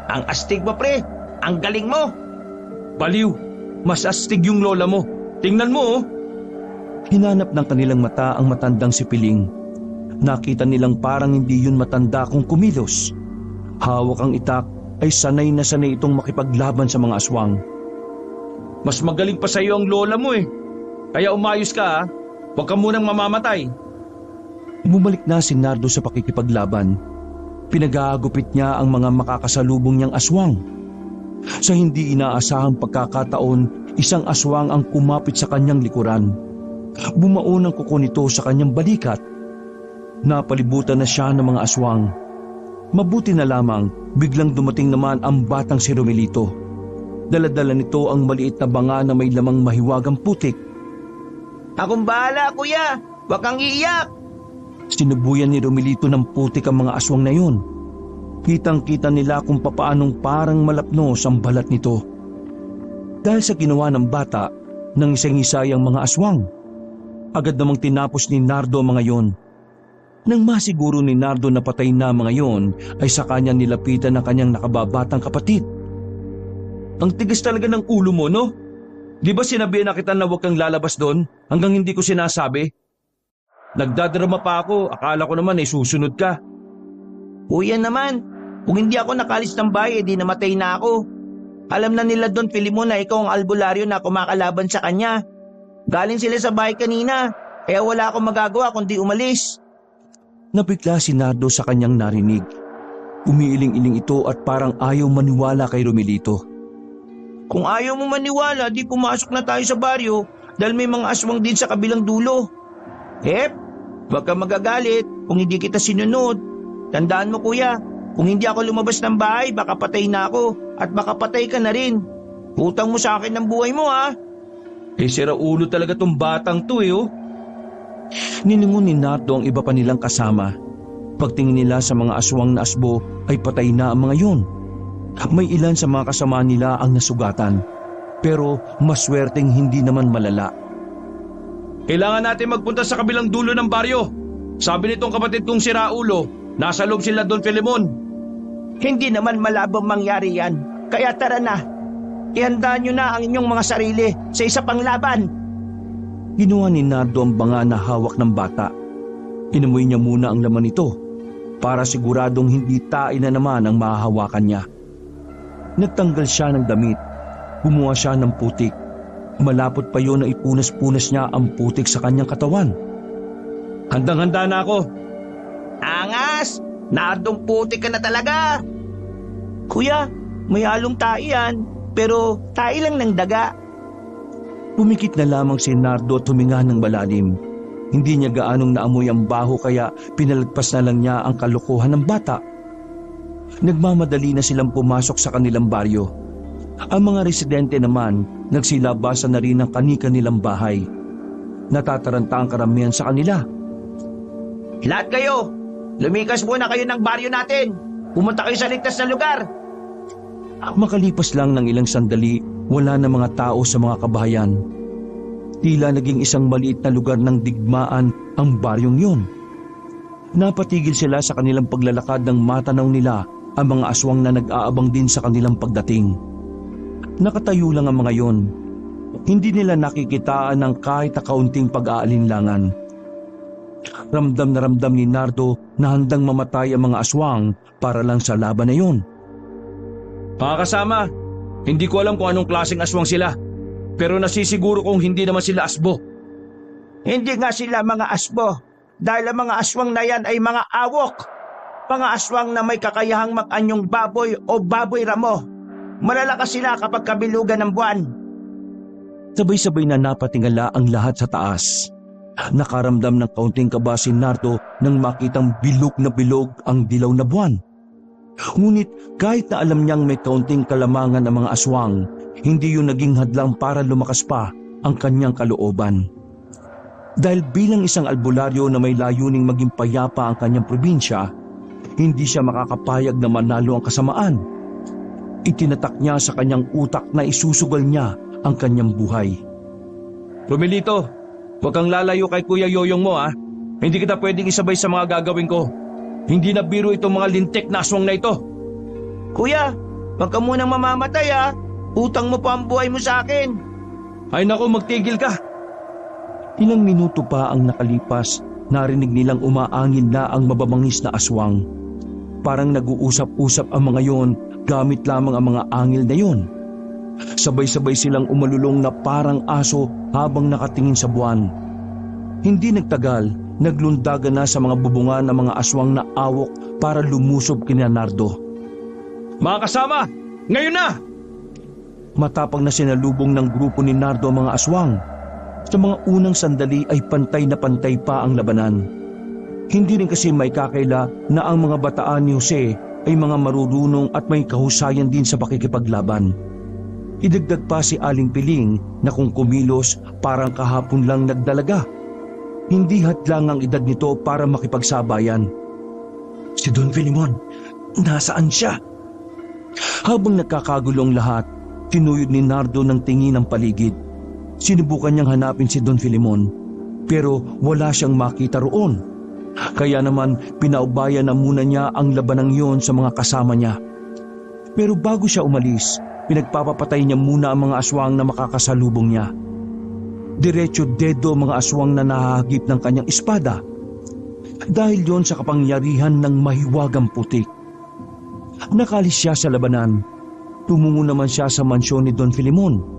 Ang astig mo, pre. Ang galing mo. Baliw, mas astig yung lola mo. Tingnan mo oh. Hinanap ng kanilang mata ang matandang si Piling. Nakita nilang parang hindi yun matanda kung kumilos. Hawak ang itak ay sanay na sanay itong makipaglaban sa mga aswang. Mas magaling pa sa iyo ang lola mo eh. Kaya umayos ka ha. Huwag ka munang mamamatay. Bumalik na si Nardo sa pakikipaglaban. Pinag-aagupit niya ang mga makakasalubong niyang aswang. Sa hindi inaasahang pagkakataon, isang aswang ang kumapit sa kanyang likuran. Bumaon ang kuko nito sa kanyang balikat. Napalibutan na siya ng mga aswang. Mabuti na lamang, biglang dumating naman ang batang si Romelito. Dala-dala nito ang maliit na banga na may lamang mahiwagang putik. Akong bahala, kuya. Huwag kang iiyak. Sinubuyan ni Romelito ng putik ang mga aswang na yun. Kitang-kita nila kung papaanong parang malapnos ang balat nito. Dahil sa ginawa ng bata, nang isang-isa ang mga aswang. Agad namang tinapos ni Nardo ang mga yon. Nang masiguro ni Nardo na patay na mga yon, ay sa kanya nilapitan ang kanyang nakababatang kapatid. Ang tigas talaga ng ulo mo, no? Di ba sinabihan na kita na huwag kang lalabas doon hanggang hindi ko sinasabi? Nagdadrama pa ako, akala ko naman ay susunod ka. Kuya naman, kung hindi ako nakalis ng bahay, di namatay na ako. Alam na nila Don Filimon na ikaw ang albularyo na kumakalaban sa kanya. Galing sila sa bahay kanina, kaya wala akong magagawa kundi umalis. Nabigla si Nardo sa kanyang narinig. Umiiling-iling ito at parang ayaw maniwala kay Romelito. Kung ayaw mo maniwala, di pumasok na tayo sa baryo dahil may mga aswang din sa kabilang dulo. Huwag kang magagalit kung hindi kita sinunod. Tandaan mo kuya, kung hindi ako lumabas ng bahay, baka patay na ako at baka patay ka na rin. Utang mo sa akin ng buhay mo ha. Sira ulo talaga tong batang to eh oh. Nilingon ni Nardo ang iba pa nilang kasama. Pagtingin nila sa mga aswang na asbo ay patay na ang mga yun. May ilan sa mga kasama nila ang nasugatan, pero maswerteng hindi naman malala. Kailangan natin magpunta sa kabilang dulo ng baryo. Sabi nitong kapatid kong si Raulo, nasa loob sila Don Filemon. Hindi naman malabong mangyari yan, kaya tara na. Ihandaan nyo na ang inyong mga sarili sa isa pang laban. Ginawa ni Nardo ang banga na hawak ng bata. Inamoy niya muna ang laman nito para siguradong hindi tae na naman ang mahahawakan niya. Nagtanggal siya ng damit. Gumawa siya ng putik. Malapot pa yun na ipunas-punas niya ang putik sa kanyang katawan. Handang-handa na ako. Angas! Nardong putik ka na talaga! Kuya, may halong tae yan, pero tae lang ng daga. Pumikit na lamang si Nardo at huminga ng malalim. Hindi niya gaanong naamoy ang baho kaya pinalagpas na lang niya ang kalokohan ng bata. Nagmamadali na silang pumasok sa kanilang baryo. Ang mga residente naman nagsilabasan na rin ang kani-kanilang bahay. Natataranta ang karamihan sa kanila. Lahat kayo, lumikas muna kayo ng baryo natin. Pumunta kayo sa ligtas na lugar. Makalipas lang ng ilang sandali, wala na mga tao sa mga kabahayan. Tila naging isang maliit na lugar ng digmaan ang baryong yun. Napatigil sila sa kanilang paglalakad nang matanaw nila ang mga aswang na nag-aabang din sa kanilang pagdating. Nakatayo lang ang mga yon. Hindi nila nakikitaan ng kahit na kaunting pag-aalinlangan. Ramdam na ramdam ni Nardo na handang mamatay ang mga aswang para lang sa laban na yon. Mga kasama, hindi ko alam kung anong klaseng aswang sila. Pero nasisiguro kong hindi naman sila asbo. Hindi nga sila mga asbo, dahil ang mga aswang na yan ay mga awok. mga aswang na may kakayahang mag-anyong baboy o baboy ramo. Malalakas sila kapag kabilugan ng buwan. Sabay-sabay na napatingala ang lahat sa taas. Nakaramdam ng kaunting kaba si Nardo nang makitang bilog na bilog ang dilaw na buwan. Ngunit kahit na alam niyang may kaunting kalamangan ang mga aswang, hindi yun naging hadlang para lumakas pa ang kanyang kalooban. Dahil bilang isang albularyo na may layuning maging payapa ang kanyang probinsya, hindi siya makakapayag na manalo ang kasamaan. Itinatak niya sa kanyang utak na isusugal niya ang kanyang buhay. Romelito, huwag kang lalayo kay Kuya Yoyong mo ha. Hindi kita pwedeng isabay sa mga gagawin ko. Hindi na biro itong mga lintik na aswang na ito. Kuya, wag ka munang mamamatay ha. Utang mo pa ang buhay mo sa akin. Ay naku, magtigil ka. Ilang minuto pa ang nakalipas, narinig nilang umaangin na ang mababangis na aswang. Parang nag-uusap-usap ang mga yon gamit lamang ang mga angil na yon. Sabay-sabay silang umalulong na parang aso habang nakatingin sa buwan. Hindi nagtagal, naglundagan na sa mga bubungan ng mga aswang na awok para lumusob kina Nardo. Mga kasama, ngayon na! Matapang na sinalubong ng grupo ni Nardo ang mga aswang. Sa mga unang sandali ay pantay na pantay pa ang labanan. Hindi rin kasi may kakaila na ang mga bataan ni Jose ay mga marurunong at may kahusayan din sa pakikipaglaban. Idagdag pa si Aling Piling na kung kumilos parang kahapon lang nagdalaga. Hindi hadlang ang edad nito para makipagsabayan. Si Don Filimon, nasaan siya? Habang nagkakagulong lahat, tinuyod ni Nardo ng tingin ang paligid. Sinubukan niyang hanapin si Don Filimon, pero wala siyang makita roon. Kaya naman pinaubayan na muna niya ang labanang yon sa mga kasama niya. Pero bago siya umalis, pinagpapapatay niya muna ang mga aswang na makakasalubong niya. Diretso dedo mga aswang na nahahagip ng kanyang espada. Dahil yon sa kapangyarihan ng mahiwagang putik. Nakalis siya sa labanan. Tumungo naman siya sa mansyon ni Don Filimon.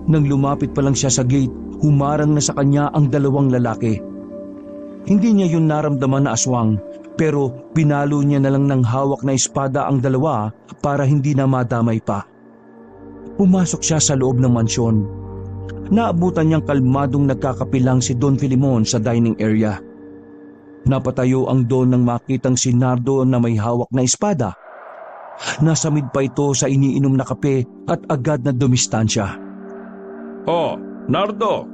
Nang lumapit pa lang siya sa gate, humarang na sa kanya ang dalawang lalaki. Hindi niya yun naramdaman na aswang, pero pinalo niya na lang ng hawak na espada ang dalawa para hindi na madamay pa. Pumasok siya sa loob ng mansyon. Naabutan niyang kalmadong nagkakapilang si Don Filimon sa dining area. Napatayo ang Don nang makitang si Nardo na may hawak na espada. Nasamid pa ito sa iniinom na kape at agad na dumistansya. Oh, Nardo,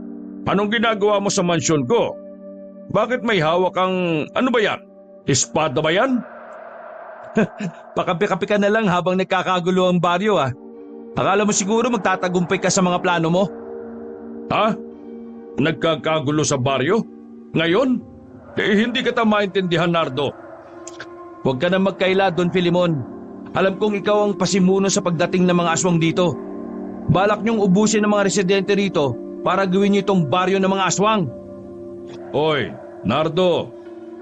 anong ginagawa mo sa mansyon ko? Bakit may hawak kang, ano ba yan? Espada ba yan? Pakape-kape ka na lang habang nagkakagulo ang baryo ah. Akala mo siguro magtatagumpay ka sa mga plano mo? Ha? Nagkakagulo sa baryo? Ngayon? Hindi kita maintindihan, Nardo. Huwag ka na magkaila, Don Filimon. Alam kong ikaw ang pasimuno sa pagdating ng mga aswang dito. Balak niyong ubusin ng mga residente rito para gawin niyo itong baryo ng mga aswang. Oy, Nardo,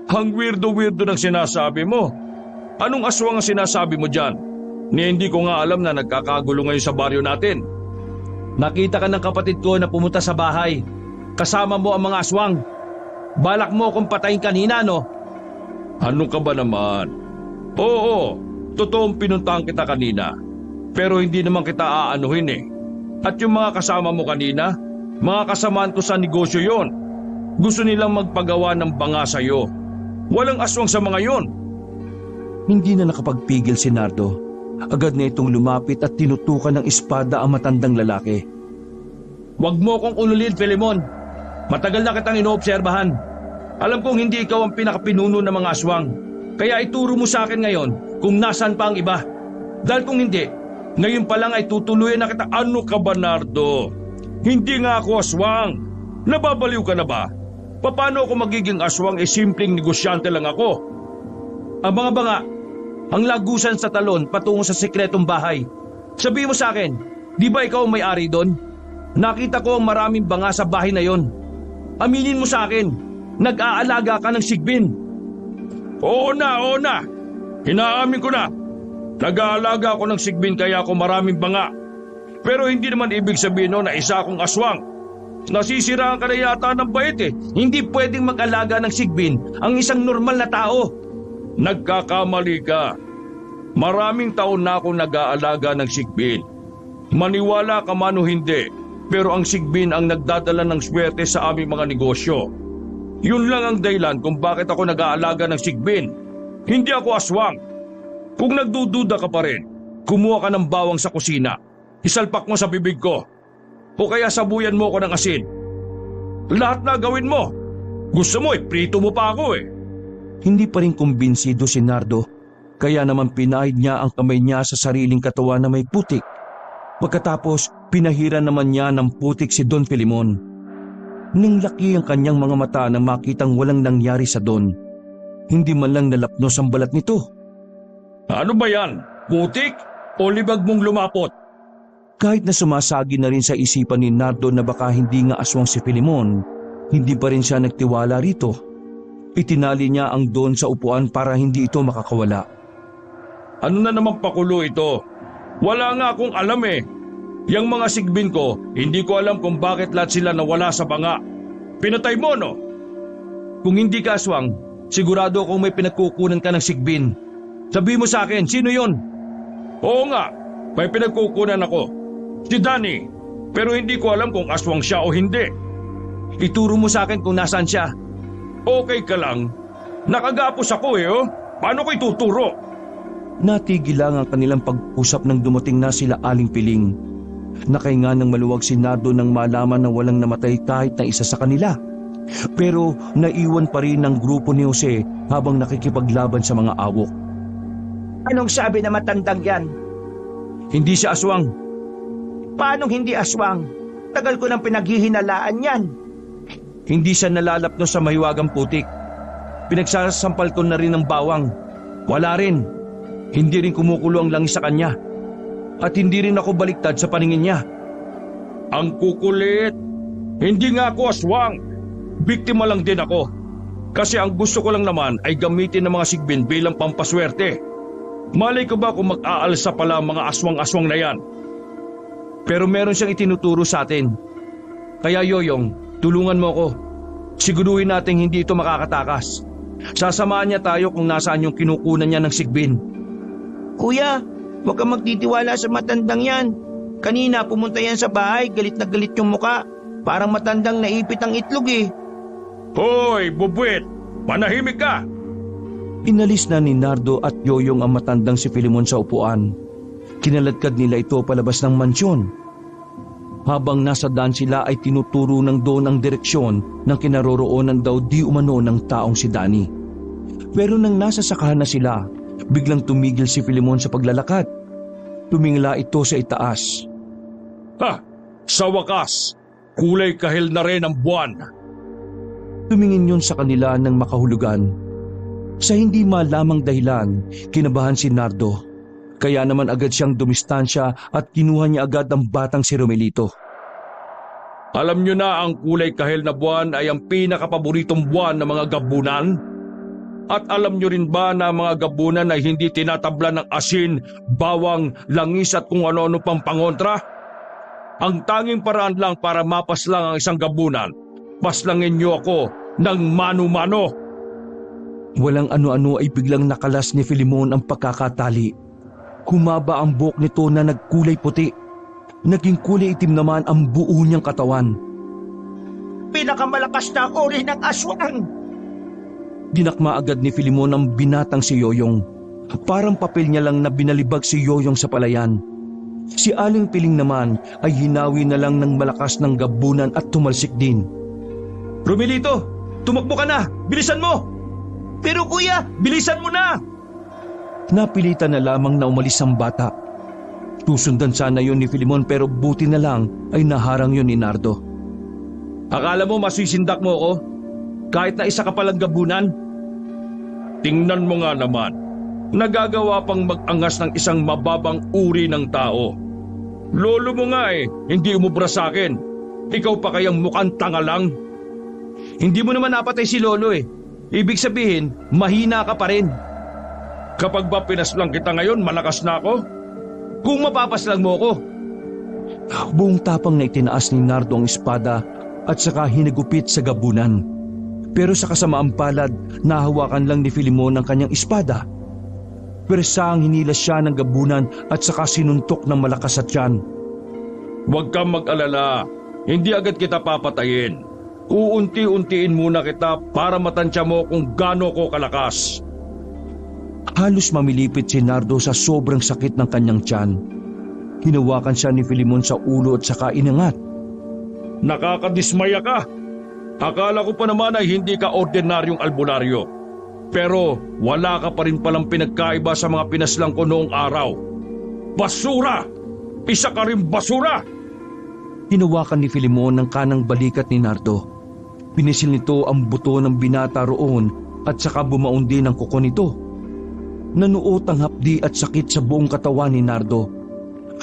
ang weirdo-weirdo ng sinasabi mo. Anong aswang ang sinasabi mo dyan? Hindi ko nga alam na nagkakagulo ngayon sa baryo natin. Nakita ka ng kapatid ko na pumunta sa bahay. Kasama mo ang mga aswang. Balak mo akong patayin kanina, no? Ano ka ba naman? Oo, totoong pinuntahan kita kanina. Pero hindi naman kita aanuhin eh. At yung mga kasama mo kanina, mga kasamaan ko sa negosyo yon. Gusto nilang magpagawa ng banga sa'yo. Walang aswang sa mga yon. Hindi na nakapagpigil si Nardo. Agad na itong lumapit at tinutukan ng espada ang matandang lalaki. Huwag mo akong ululid, Filimon. Matagal na kitang inoobserbahan. Alam kong hindi ikaw ang pinakapinuno ng mga aswang. Kaya ituro mo sa akin ngayon kung nasaan pa ang iba. Dahil kung hindi, ngayon pa lang ay tutuluyan na kita. Ano ka ba, Nardo? Hindi nga ako aswang. Nababaliw ka na ba? Paano ako magiging aswang simpleng negosyante lang ako? Ang mga banga, ang lagusan sa talon patungo sa sikretong bahay. Sabihin mo sa akin, di ba ikaw ang may-ari doon? Nakita ko ang maraming banga sa bahay na yon. Aminin mo sa akin, nag-aalaga ka ng sigbin. Oo na. Inaamin ko na. Nag-aalaga ako ng sigbin kaya ako maraming banga. Pero hindi naman ibig sabihin na isa akong aswang. Nasisiraan ka na yata ng bait eh. Hindi pwedeng mag-alaga ng sigbin ang isang normal na tao. Nagkakamali ka. Maraming taon na akong nag-aalaga ng sigbin. Maniwala ka man o hindi, pero ang sigbin ang nagdadala ng swerte sa aming mga negosyo. Yun lang ang dahilan kung bakit ako nag-aalaga ng sigbin. Hindi ako aswang. Kung nagdududa ka pa rin, kumuha ka ng bawang sa kusina. Isalpak mo sa bibig ko. O kaya sabuyan mo ko ng asin. Lahat na gawin mo. Gusto mo prito mo pa ako. Hindi pa rin kumbinsido si Nardo, kaya naman pinahid niya ang kamay niya sa sariling katawan na may putik. Pagkatapos, pinahiran naman niya ng putik si Don Filimon. Ninglaki ang kanyang mga mata na makitang walang nangyari sa Don. Hindi man lang nalapnos ang balat nito. Ano ba yan? Putik o libag mong lumapot? Kahit na sumasagi na rin sa isipan ni Nardo na baka hindi nga aswang si Filimon, hindi pa rin siya nagtiwala rito. Itinali niya ang Don sa upuan para hindi ito makakawala. Ano na naman pakulo ito? Wala nga akong alam Yang mga sigbin ko, hindi ko alam kung bakit lahat sila nawala sa banga. Pinatay mo, no? Kung hindi ka aswang, sigurado akong may pinagkukunan ka ng sigbin. Sabi mo sa akin, sino yon? Oo nga, may pinagkukunan ako. Si Danny. Pero hindi ko alam kung aswang siya o hindi. Ituro mo sa akin kung nasaan siya. Okay ka lang. Nakagapos ako oh. Paano ko ituturo? Natigil lang ang kanilang pag-usap nang dumating na sila Aling Piling. Nakahinga ng maluwag si Nardo nang malaman na walang namatay kahit na isa sa kanila. Pero naiwan pa rin ang grupo ni Jose habang nakikipaglaban sa mga awok. Anong sabi na matandang yan? Hindi siya aswang. Paanong hindi aswang? Tagal ko nang pinaghihinalaan yan. Hindi siya nalalapnos sa mahiwagang putik. Pinagsasampal ko na rin ng bawang. Wala rin. Hindi rin kumukulo ang langis sa kanya. At hindi rin ako baliktad sa paningin niya. Ang kukulit. Hindi nga ako aswang. Biktima lang din ako. Kasi ang gusto ko lang naman ay gamitin ng mga sigbin bilang pampaswerte. Malay ko ba kung mag-aalsa pala ang mga aswang-aswang na yan? Pero meron siyang itinuturo sa atin. Kaya Yoyong, tulungan mo ko. Siguruhin natin hindi ito makakatakas. Sasamahan niya tayo kung nasaan yung kinukunan niya ng sigbin. Kuya, huwag kang magtitiwala sa matandang yan. Kanina pumunta yan sa bahay, galit na galit yung muka. Parang matandang naipit ang itlog Hoy, bubwit! Manahimik ka! Inalis na ni Nardo at Yoyong ang matandang si Filimon sa upuan. Kinaladkad nila ito palabas ng mansyon. Habang nasa daan sila ay tinuturo ng Don ang direksyon ng kinaroroonan daw di umano ng taong si Danny. Pero nang nasa sakahan na sila, biglang tumigil si Filimon sa paglalakad. Tumingala ito sa itaas. Ha! Sa wakas, kulay kahil na rin ang buwan. Tumingin yun sa kanila ng makahulugan. Sa hindi malamang dahilan, kinabahan si Nardo. Kaya naman agad siyang dumistansya at kinuha niya agad ang batang si Romelito. Alam nyo na ang kulay kahil na buwan ay ang pinakapaboritong buwan ng mga gabunan? At alam nyo rin ba na mga gabunan ay hindi tinatabla ng asin, bawang, langis at kung ano-ano pang pangontra? Ang tanging paraan lang para mapaslang ang isang gabunan, paslangin nyo ako ng mano-mano. Walang ano-ano ay biglang nakalas ni Filimon ang pagkakatali. Humaba ang buhok nito na nagkulay puti. Naging kulay itim naman ang buo niyang katawan. Pinakamalakas na uri ng aswang! Dinakma agad ni Filimon ang binatang si Yoyong. Parang papel niya lang na binalibag si Yoyong sa palayan. Si Aling Piling naman ay hinawi na lang ng malakas ng gabunan at tumalsik din. Romelito, tumakbo ka na! Bilisan mo! Pero kuya, bilisan mo na! Napilitan na lamang na umalis ang bata. Susundan sana yun ni Filimon pero buti na lang ay naharang yun ni Nardo. Akala mo masisindak mo ako? Kahit na isa ka palang gabunan? Tingnan mo nga naman. Nagagawa pang mag-angas ng isang mababang uri ng tao. Lolo mo nga hindi umubra sa akin. Ikaw pa kayang mukhang tanga lang? Hindi mo naman napatay si Lolo Ibig sabihin, mahina ka pa rin. Kapag ba pinaslang kita ngayon, malakas na ako? Kung mapapaslang mo ako. Buong tapang na itinaas ni Nardo ang espada at saka hinagupit sa gabunan. Pero sa kasamaang palad, nahawakan lang ni Filemon ang kanyang espada. Persang hinila siya ng gabunan at saka sinuntok ng malakas sa tiyan. Huwag kang mag-alala. Hindi agad kita papatayin. Uunti-untiin muna kita para matansya mo kung gaano ko kalakas. Halos mamilipit si Nardo sa sobrang sakit ng kanyang tiyan. Hinawakan siya ni Filemon sa ulo at saka inangat. Nakakadismaya ka. Akala ko pa naman ay hindi ka ordinaryong albularyo. Pero wala ka pa rin palang pinagkaiba sa mga pinaslang ko noong araw. Basura! Isa ka rin basura! Hinawakan ni Filemon ang kanang balikat ni Nardo. Pinisil nito ang buto ng binata roon at saka bumaon din ang kuko nito. Nanuot ang hapdi at sakit sa buong katawan ni Nardo.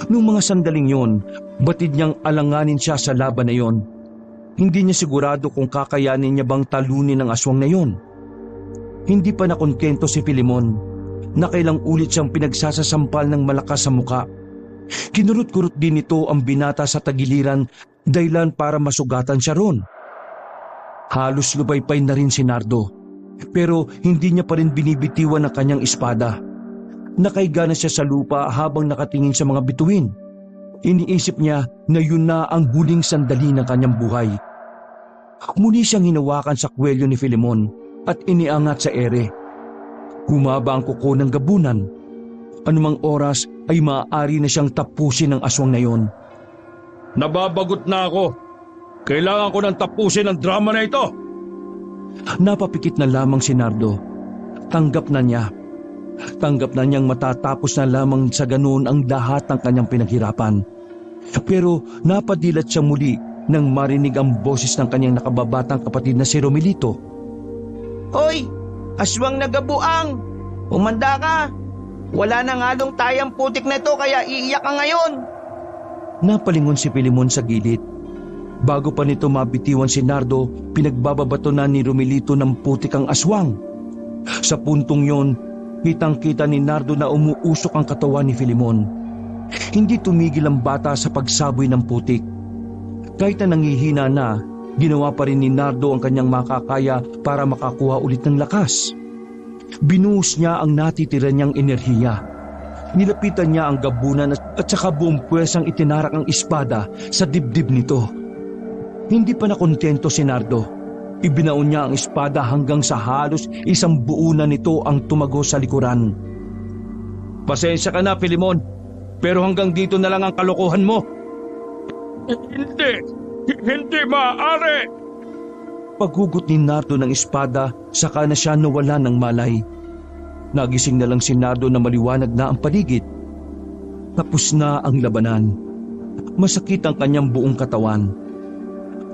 Noong mga sandaling yon, batid niyang alanganin siya sa laban na yon. Hindi niya sigurado kung kakayanin niya bang talunin ang aswang na yon. Hindi pa nakontento si Filemon. Nakailang ulit siyang pinagsasasampal ng malakas sa muka. Kinurot-kurot din nito ang binata sa tagiliran dahilan para masugatan siya ron. Halos lupaypay na rin si Nardo, pero hindi niya pa rin binibitiwan ang kanyang espada. Nakaiga na siya sa lupa habang nakatingin sa mga bituin. Iniisip niya na yun na ang huling sandali ng kanyang buhay. Muli siyang hinawakan sa kwelyo ni Filemon at iniangat sa ere. Humaba ang kuko ng gabunan. Anumang oras ay maaari na siyang tapusin ang aswang na yon. Nababagot na ako. Kailangan ko nang tapusin ang drama na ito. Napapikit na lamang si Nardo. Tanggap na niya. Tanggap na niyang matatapos na lamang sa ganoon ang lahat ng kanyang pinaghirapan. Pero napadilat siya muli nang marinig ang boses ng kanyang nakababatang kapatid na si Romelito. Hoy! Aswang na gabuang! Umanda ka! Wala nang halong tayang putik na ito kaya iiyak ka ngayon! Napalingon si Filemon sa gilid. Bago pa nito mabitiwan si Nardo, pinagbababato na ni Romelito ng putik ang aswang. Sa puntong yon, kitang-kita ni Nardo na umuusok ang katawan ni Filemon. Hindi tumigil ang bata sa pagsaboy ng putik. Kahit na nangihina na, ginawa pa rin ni Nardo ang kanyang makakaya para makakuha ulit ng lakas. Binuhos niya ang natitira niyang enerhiya. Nilapitan niya ang gabunan at saka buong puwersang itinarak ang espada sa dibdib nito. Hindi pa nakontento si Nardo. Ibinaon niya ang espada hanggang sa halos isang buo na nito ang tumago sa likuran. Pasensya ka na, Filemon. Pero hanggang dito na lang ang kalokohan mo. Hindi maaari! Paghugot ni Nardo ng espada, saka na siya nawala ng malay. Nagising na lang si Nardo na maliwanag na ang paligid. Tapos na ang labanan. Masakit ang kanyang buong katawan.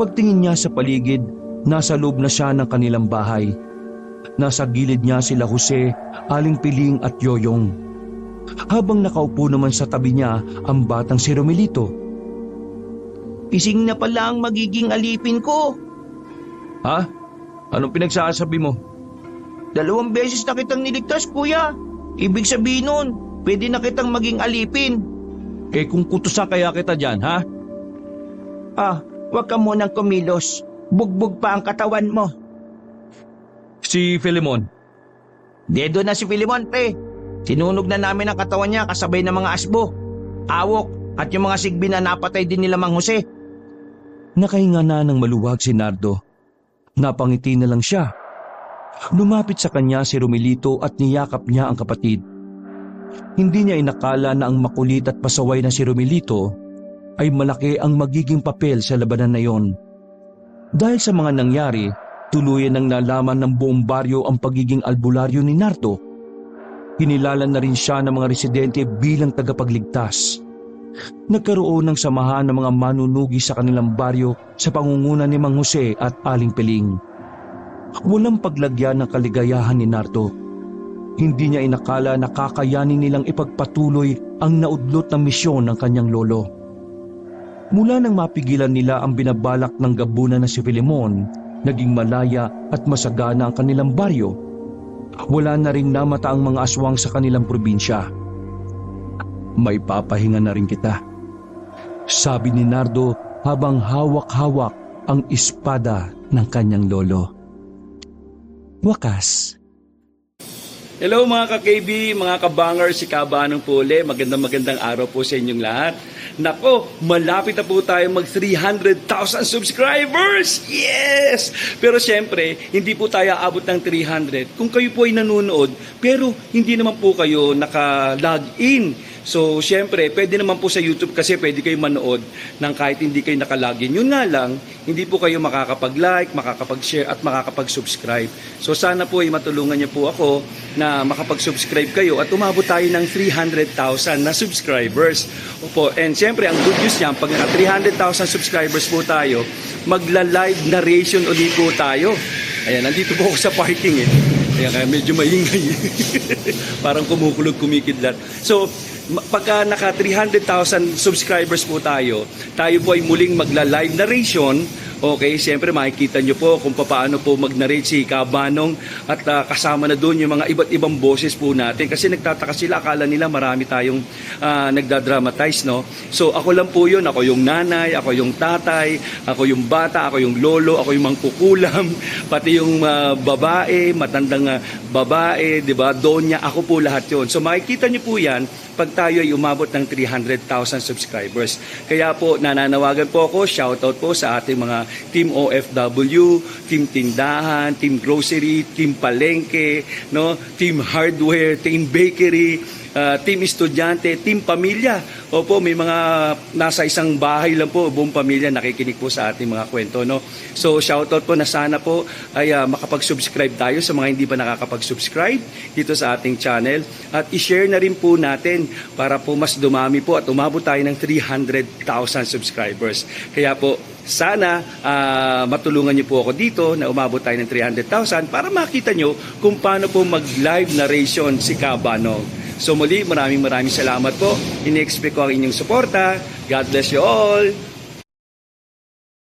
Pagtingin niya sa paligid, nasa loob na siya ng kanilang bahay. Nasa gilid niya sila Jose, Aling Piling at Yoyong. Habang nakaupo naman sa tabi niya ang batang si Romelito. Ising na pala ang magiging alipin ko. Ha? Anong pinagsasabi mo? 2 beses na kitang niligtas, kuya. Ibig sabihin nun, pwede na kitang maging alipin. Eh kung kutusa kaya kita dyan, ha? Huwag ka munang kumilos. Bugbog pa ang katawan mo. Si Filemon. Dedo na si Filemon, pre. Sinunog na namin ang katawan niya kasabay ng mga asbo, awok at yung mga sigbi na napatay din nila Mang Jose. Nakahinga na ng maluwag si Nardo. Napangiti na lang siya. Lumapit sa kanya si Romelito at niyakap niya ang kapatid. Hindi niya inakala na ang makulit at pasaway na si Romelito ay malaki ang magiging papel sa labanan na yon. Dahil sa mga nangyari, tuluyan nang nalaman ng buong baryo ang pagiging albularyo ni Nardo. Kinilala na rin siya ng mga residente bilang tagapagligtas. Nagkaroon ng samahan ng mga manunugi sa kanilang baryo sa pangunguna ni Mang Jose at Aling Piling. Walang paglagyan ng kaligayahan ni Nardo. Hindi niya inakala na kakayanin nilang ipagpatuloy ang naudlot na misyon ng kanyang lolo. Mula nang mapigilan nila ang binabalak ng gabunan na si Filemon, naging malaya at masagana ang kanilang baryo. Wala na ring namata ang mga aswang sa kanilang probinsya. May papahinga na rin kita, sabi ni Nardo habang hawak-hawak ang espada ng kanyang lolo. wakas. Hello mga ka-KB, mga kabangers, si Kabanong po ulit. Magandang araw po sa inyong lahat. Nako, malapit na po tayo mag 300,000 subscribers! Yes! Pero syempre, hindi po tayo aabot ng 300 kung kayo po ay nanonood, pero hindi naman po kayo naka-login. So, syempre, pwede naman po sa YouTube kasi pwede kayo manood ng kahit hindi kayo nakalagin. Yun nga lang, hindi po kayo makakapag-like, makakapag-share at makakapag-subscribe. So, sana po ay matulungan niyo po ako na makapag-subscribe kayo at umabot tayo ng 300,000 na subscribers. Opo, and syempre, ang good news niyan, pag naka 300,000 subscribers po tayo, magla-live narration ulit po tayo. Ayan, nandito po ako sa parking eh. Kaya medyo maingay. Parang kumukulog, kumikidlat. So, pagka naka 300,000 subscribers po tayo po ay muling magla-live narration. Okay, siyempre makikita nyo po kung paano po mag-narrate si Kabanong at kasama na doon yung mga iba't ibang boses po natin kasi nagtataka sila, akala nila marami tayong nagdadramatize, no? So ako lang po yun, ako yung nanay, ako yung tatay, ako yung bata, ako yung lolo, ako yung mangkukulam, pati yung babae, matandang babae, di ba? Donya, ako po lahat yun. So makikita nyo po yan pag tayo ay umabot ng 300,000 subscribers. Kaya po nananawagan po ako, shoutout po sa ating mga Team OFW, Team Tindahan, Team Grocery, Team Palengke, no? Team Hardware, Team Bakery, Team Estudyante, Team Pamilya. Opo, may mga nasa isang bahay lang po, buong pamilya nakikinig po sa ating mga kwento, no? So, shoutout po na sana po ay makapag-subscribe tayo sa mga hindi pa nakakapag-subscribe dito sa ating channel at i-share na rin po natin para po mas dumami po at umabot tayo ng 300,000 subscribers. Kaya po, sana matulungan niyo po ako dito na umabot tayo ng 300,000 para makita niyo kung paano po mag-live narration si Kabanong. So muli, maraming salamat po. Ini-expect ko ang inyong suporta. God bless you all.